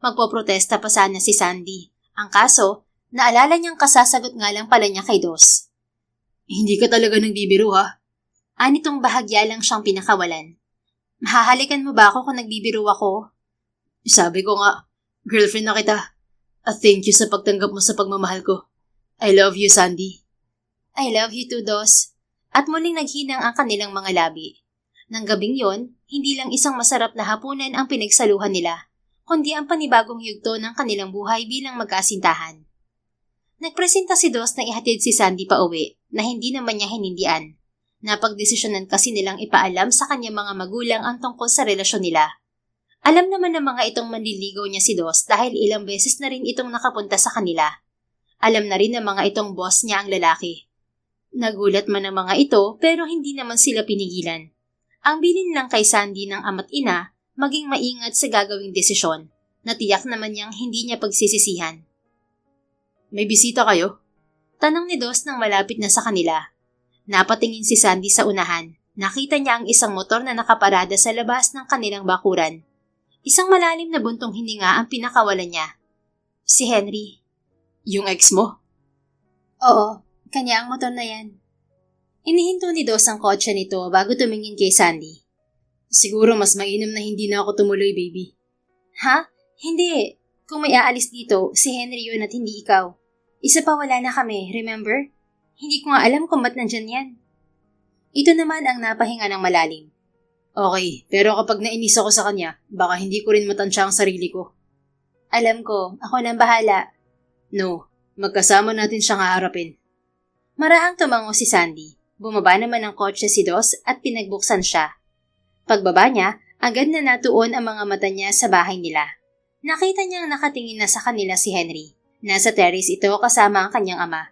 Magpoprotesta pa sana si Sandy. Ang kaso, naalala niyang kasasagot nga lang pala niya kay Dos. Hindi ka talaga nagbibiro ha? Anitong bahagya lang siyang pinakawalan. Mahahalikan mo ba ako kung nagbibiro ako? Sabi ko nga, girlfriend na kita. At thank you sa pagtanggap mo sa pagmamahal ko. I love you, Sandy. I love you too, Dos. At muling naghinang ang kanilang mga labi. Nang gabing yon, hindi lang isang masarap na hapunan ang pinagsaluhan nila, kundi ang panibagong yugto ng kanilang buhay bilang magkasintahan. Nagpresenta si Dos na ihatid si Sandy pa uwi na hindi naman niya hinindian. Napagdesisyonan kasi nilang ipaalam sa kanyang mga magulang ang tungkol sa relasyon nila. Alam naman ng mga itong manliligaw niya si Dos dahil ilang beses na rin itong nakapunta sa kanila. Alam na rin ng mga itong boss niya ang lalaki. Nagulat man ang mga ito pero hindi naman sila pinigilan. Ang bilin lang kay Sandy ng ama't ina maging maingat sa gagawing desisyon na tiyak naman niyang hindi niya pagsisisihan. May bisita kayo? Tanong ni Dos nang malapit na sa kanila. Napatingin si Sandy sa unahan. Nakita niya ang isang motor na nakaparada sa labas ng kanilang bakuran. Isang malalim na buntong hininga ang pinakawalan niya. Si Henry. Yung ex mo? Oo, kanya ang motor na yan. Inihinto ni Dos ang kotse nito bago tumingin kay Sandy. Siguro mas mainam na hindi na ako tumuloy, baby. Ha? Hindi. Kung may aalis dito, si Henry yun at hindi ikaw. Isa pa wala na kami, remember? Hindi ko nga alam kung ba't nandyan yan. Ito naman ang napahinga ng malalim. Okay, pero kapag nainis ako sa kanya, baka hindi ko rin matansya ang sarili ko. Alam ko, ako nang bahala. No, magkasama natin siyang haharapin. Marahang tumango si Sandy. Bumaba naman ng kotse si Dos at pinagbuksan siya. Pagbaba niya, agad na natuon ang mga mata niya sa bahay nila. Nakita niyang nakatingin na sa kanila si Henry. Nasa terrace ito kasama ang kanyang ama.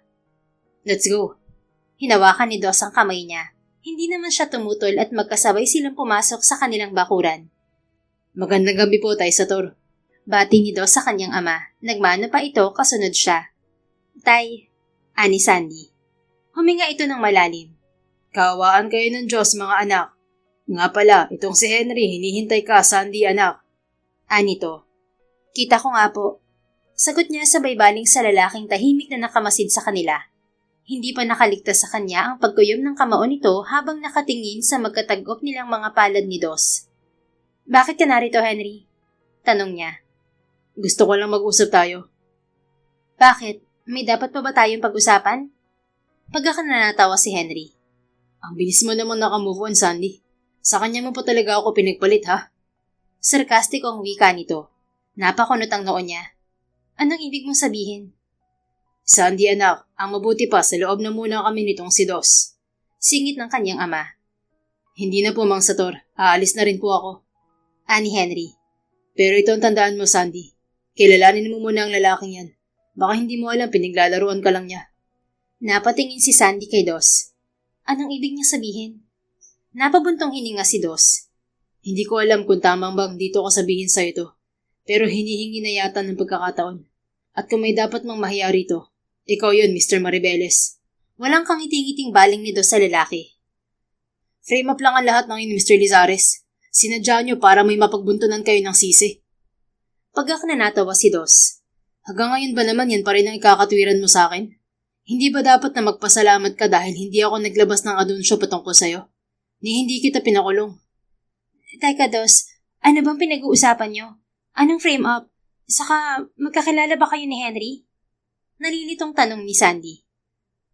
Let's go. Hinawakan ni Dos ang kamay niya. Hindi naman siya tumutol at magkasabay silang pumasok sa kanilang bakuran. Magandang gabi po, Tay Sator. Bati ni Dos sa kanyang ama. Nagmano pa ito kasunod siya. Tay, ani Sandy. Huminga ito ng malalim. Kaawaan kayo ng Diyos, mga anak. Nga pala, itong si Henry, hinihintay ka, Sandy, anak. Ani to. Kita ko nga po. Sagot niya sabay baling sa lalaking tahimik na nakamasid sa kanila. Hindi pa nakaligtas sa kanya ang pagkuyom ng kamao nito habang nakatingin sa magkatagop nilang mga palad ni Dos. Bakit ka narito, Henry? Tanong niya. Gusto ko lang mag-usap tayo. Bakit? May dapat pa ba tayong pag-usapan? Pagkakananatawa si Henry. Ang bilis mo namang nakamove on, Sandy. Sa kanya mo pa talaga ako pinagpalit, ha? Sarkastik ang wika nito. Napakunot ang noon niya. Anong ibig mong sabihin? Sandy, anak, ang mabuti pa sa loob na muna kami nitong si Dos. Singit ng kanyang ama. Hindi na po, Mang Sator. Aalis na rin po ako. Ani Henry. Pero ito ang tandaan mo, Sandy. Kilalanin mo muna ang lalaking yan. Baka hindi mo alam, pinaglalaruan ka lang niya. Napatingin si Sandy kay Dos. Anong ibig niya sabihin? Napabuntong hininga si Dos. Hindi ko alam kung tamang bang dito ko sabihin sa ito. Pero hinihingi na yata ng pagkakataon. At kung may dapat mang mahiya rito, ikaw yun, Mr. Maribeles. Walang kangiting-iting baling ni Dos sa lalaki. Frame up lang ang lahat ng yun, Mr. Lizares. Sinadya nyo para may mapagbuntunan kayo ng sisi. Pagka nanatawa si Dos. Hanggang ngayon ba naman yan pa rin ang ikakatwiran mo sa akin? Hindi ba dapat na magpasalamat ka dahil hindi ako naglabas ng anunsyo patungkol sa'yo? Ni hindi kita pinakulong. Teka, Dos, ano bang pinag-uusapan nyo? Anong frame up? Saka, magkakilala ba kayo ni Henry? Nalilitong tanong ni Sandy.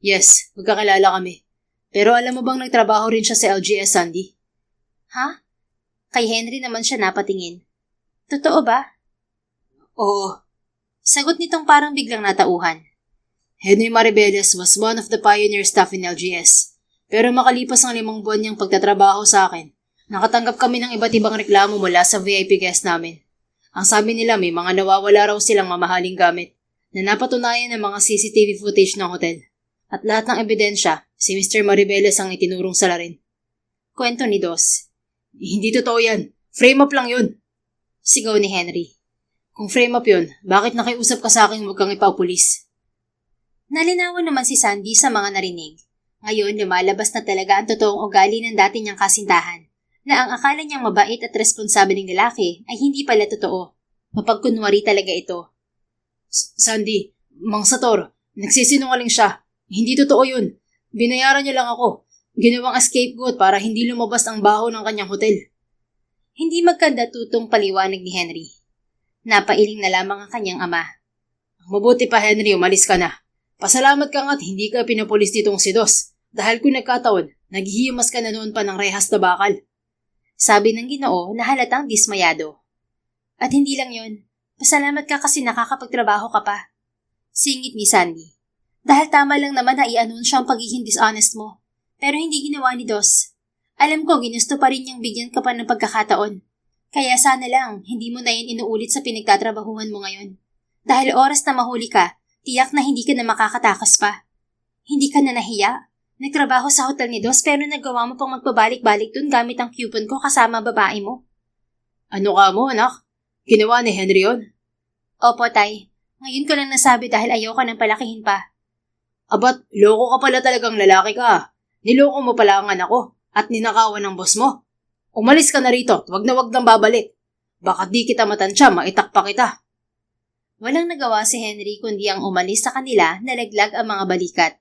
Yes, magkakilala kami. Pero alam mo bang nagtrabaho rin siya sa LGS, Sandy? Ha? Kay Henry naman siya napatingin. Totoo ba? Oo. Sagot nitong parang biglang natauhan. Henry Maribeles was one of the pioneer staff in LGS. Pero makalipas ang 5 buwan niyang pagtatrabaho sa akin, nakatanggap kami ng iba't ibang reklamo mula sa VIP guest namin. Ang sabi nila may mga nawawala raw silang mamahaling gamit na napatunayan ng mga CCTV footage ng hotel. At lahat ng ebidensya, si Mr. Maribeles ang itinurong sa larin. Kwento ni Dos. Hindi totoo yan. Frame up lang yun. Sigaw ni Henry. Kung frame up yun, bakit nakiusap ka sa akin huwag kang ipapulis? Nalinawan naman si Sandy sa mga narinig. Ngayon, lumalabas na talaga ang totoong ugali ng dati niyang kasintahan, na ang akala niyang mabait at responsableng lalaki ay hindi pala totoo. Mapagkunwari talaga ito. Sandy, Mang Sator, nagsisinungaling siya. Hindi totoo yun. Binayaran niya lang ako. Ginawang scapegoat para hindi lumabas ang baho ng kanyang hotel. Hindi magkanda tutong paliwanag ni Henry. Napailing na lamang ang kanyang ama. Mabuti pa Henry, umalis ka na. Pasalamat ka nga't hindi ka pinapulis nitong si Dos. Dahil kung nagkataon, naghihimas ka na noon pa ng rehas na bakal. Sabi ng Ginoo na halatang dismayado. At hindi lang yon, pasalamat ka kasi nakakapagtrabaho ka pa. Singit ni Sandy. Dahil tama lang naman na i-anunsyo ang pagiging dishonest mo. Pero hindi ginawa ni Dos. Alam ko ginusto pa rin niyang bigyan ka pa ng pagkakataon. Kaya sana lang, hindi mo na yan inuulit sa pinagtatrabahuhan mo ngayon. Dahil oras na mahuli ka, tiyak na hindi ka na makakatakas pa. Hindi ka na nahiya. Nagtrabaho sa hotel ni Dos pero nagawa mo pang magpabalik-balik dun gamit ang coupon ko kasama babae mo. Ano ka mo, anak? Ginawa ni Henry yun? Opo, tay. Ngayon ko lang nasabi dahil ayaw ka nang palakihin pa. Abat, loko ka pala talagang lalaki ka. Niloko mo pala ang anak ko at ninakawan ng boss mo. Umalis ka na rito at wag nang babalik. Baka di kita matansya, maitakpa kita. Walang nagawa si Henry kundi ang umalis sa kanila na laglag ang mga balikat.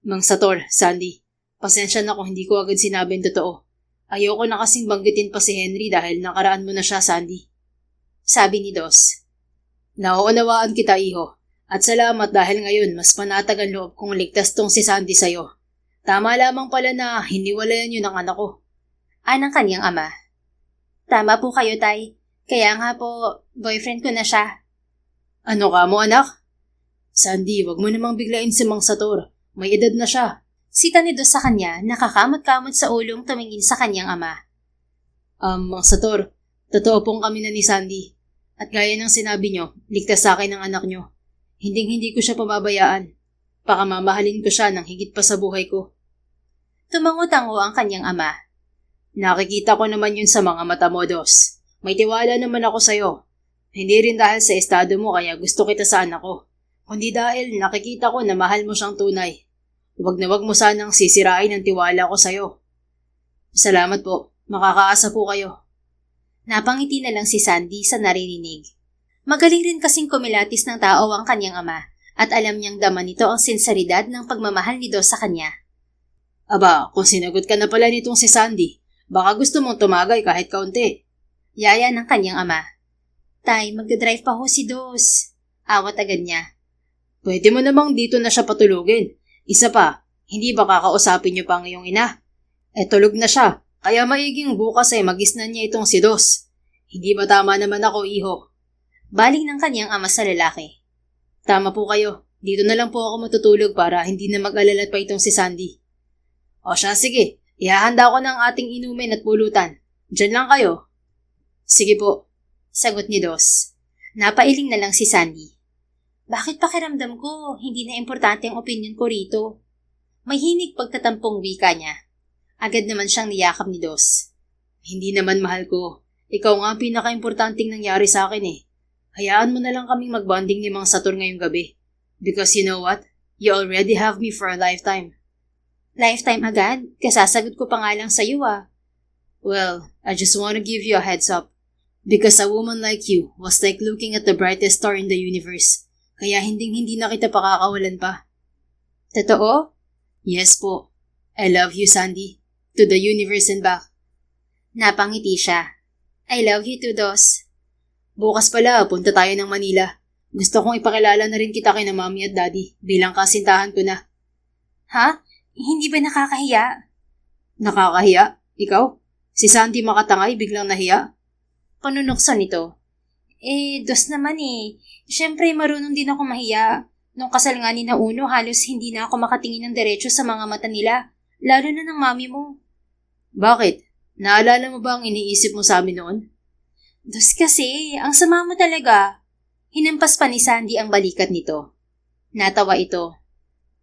Mang Sator, Sandy, pasensya na kung hindi ko agad sinabi ang totoo. Ayoko na kasing banggitin pa si Henry dahil nakaraan mo na siya, Sandy. Sabi ni Dos. Nauunawaan kita, iho. At salamat dahil ngayon mas panatag ang loob kong ligtas tong si Sandy sa'yo. Tama lamang pala na hiniwalayan yun ng anak ko. Anang kanyang ama. Tama po kayo, tay. Kaya nga po, boyfriend ko na siya. Ano ka mo, anak? Sandy, wag mo namang biglain si Mang Sator. May edad na siya. Sita ni Dos sa kanya, nakakamot-kamot sa ulong tumingin sa kanyang ama. Mang Sator, totoo pong kami na ni Sandy. At gaya ng sinabi nyo, ligtas sa akin ang anak nyo. Hinding-hindi ko siya pababayaan. Pakamamahalin ko siya ng higit pa sa buhay ko. Tumango-tango ang kanyang ama. Nakikita ko naman yun sa mga mata mo, Dos. May tiwala naman ako sa'yo. Hindi rin dahil sa estado mo kaya gusto kita sa anak ko. Kundi dahil nakikita ko na mahal mo siyang tunay. Huwag na huwag mo sanang sisirain ang tiwala ko sa'yo. Salamat po. Makakaasa po kayo. Napangiti na lang si Sandy sa naririnig. Magaling rin kasing kumilatis ng tao ang kanyang ama at alam niyang dama nito ang sinseridad ng pagmamahal ni Dos sa kanya. Aba, kung sinagot ka na pala nitong si Sandy, baka gusto mong tumagay kahit kaunti. Yaya ng kanyang ama. Tay, magdadrive pa ho si Dos. Awat agad niya. Pwede mo namang dito na siya patulugin. Isa pa, hindi ba kakausapin niyo pa ang iyong ina? Tulog na siya, kaya maiging bukas ay magisnan niya itong si Dos. Hindi ba tama naman ako, iho? Baling ng kanyang ama sa lalaki. Tama po kayo. Dito na lang po ako matutulog para hindi na mag-alala pa itong si Sandy. O siya, sige. Ihahanda ko ng ating inumin at pulutan. Diyan lang kayo. Sige po. Sagot ni Dos. Napailing na lang si Sandy. Bakit pakiramdam ko hindi na importante ang opinion ko rito? May hinig pagtatampong wika niya. Agad naman siyang niyakap ni Dos. Hindi naman mahal ko. Ikaw nga ang pinaka-importanting nangyari sa akin eh. Hayaan mo na lang kaming mag-bonding ni Mang Sator ngayong gabi. Because you know what? You already have me for a lifetime. Lifetime agad? Kasasagot ko pa nga lang sa'yo ah. Well, I just want to give you a heads up. Because a woman like you was like looking at the brightest star in the universe. Kaya hindi na kita pakakawalan pa. Totoo? Yes po. I love you, Sandy. To the universe and back. Napangiti siya. I love you too, Dos. Bukas pala, punta tayo ng Manila. Gusto kong ipakilala na rin kita kay na mami at daddy bilang kasintahan ko na. Ha? Hindi ba nakakahiya? Nakakahiya? Ikaw? Si Sandy makatangay biglang nahiya? Panunukso nito. Dos naman eh. Siyempre marunong din ako mahiya. Nung kasal nga ni na Uno, halos hindi na ako makatingin ng diretso sa mga mata nila. Lalo na ng mami mo. Bakit? Naalala mo ba ang iniisip mo sa amin noon? Dos kasi, ang sama mo talaga. Hinampas pa ni Sandy ang balikat nito. Natawa ito.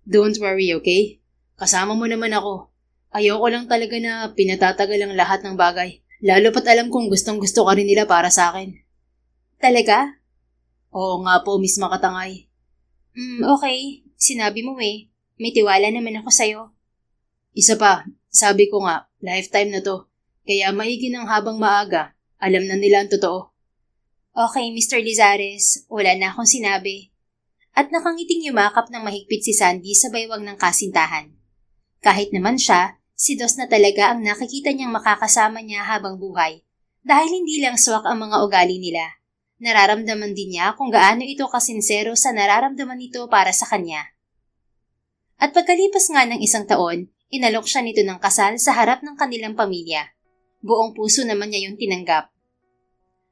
Don't worry, okay? Kasama mo naman ako. Ayoko lang talaga na pinatatagal ang lahat ng bagay. Lalo pat alam kong gustong-gusto ka rin nila para sa akin. Talaga? Oo nga po, Miss Makatangay. Okay. Sinabi mo eh. May tiwala naman ako sa'yo. Isa pa, sabi ko nga, lifetime na to. Kaya maigi ng habang maaga, alam na nila ang totoo. Okay, Mr. Lizares, wala na akong sinabi. At nakangiting yumakap ng mahigpit si Sandy sa baywang ng kasintahan. Kahit naman siya, si Dos na talaga ang nakikita niyang makakasama niya habang buhay. Dahil hindi lang swak ang mga ugali nila, nararamdaman din niya kung gaano ito kasinsero sa nararamdaman nito para sa kanya. At pagkalipas nga ng 1 taon, inalok siya nito ng kasal sa harap ng kanilang pamilya. Buong puso naman niya yung tinanggap.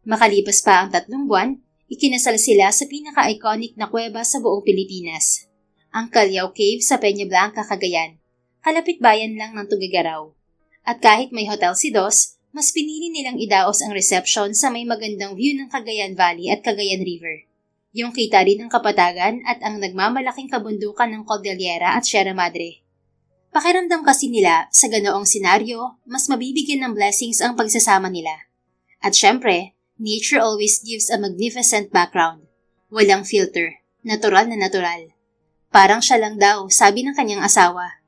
Makalipas pa ang 3 buwan, ikinasal sila sa pinaka-iconic na kuweba sa buong Pilipinas, ang Callao Cave sa Peña Blanca, Cagayan. Kalapit bayan lang ng Tuguegarao. At kahit may hotel si Dos, mas pinili nilang idaos ang reception sa may magandang view ng Cagayan Valley at Cagayan River. Yung kita rin ng Kapatagan at ang nagmamalaking kabundukan ng Cordillera at Sierra Madre. Pakiramdam kasi nila, sa ganoong senaryo, mas mabibigyan ng blessings ang pagsasama nila. At syempre, nature always gives a magnificent background. Walang filter, natural na natural. Parang siya lang daw, sabi ng kanyang asawa.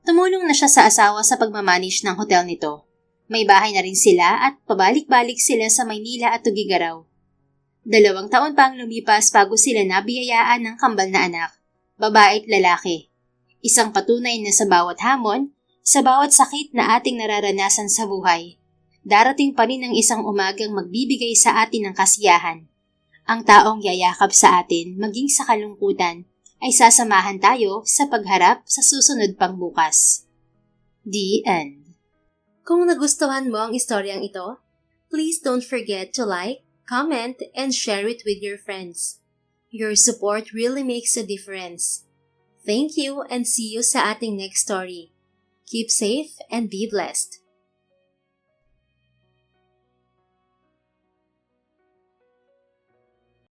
Tumulong na siya sa asawa sa pagmamanage ng hotel nito. May bahay na rin sila at pabalik-balik sila sa Maynila at Tuguegarao. 2 taon pa ang lumipas bago sila nabiyayaan ng kambal na anak, babae at lalaki. Isang patunay na sa bawat hamon, sa bawat sakit na ating nararanasan sa buhay, darating pa rin ang isang umagang magbibigay sa atin ng kasiyahan. Ang taong yayakap sa atin maging sa kalungkutan ay sasamahan tayo sa pagharap sa susunod pang bukas. The End. Kung nagustuhan mo ang istoryang ito, please don't forget to like, comment, and share it with your friends. Your support really makes a difference. Thank you and see you sa ating next story. Keep safe and be blessed.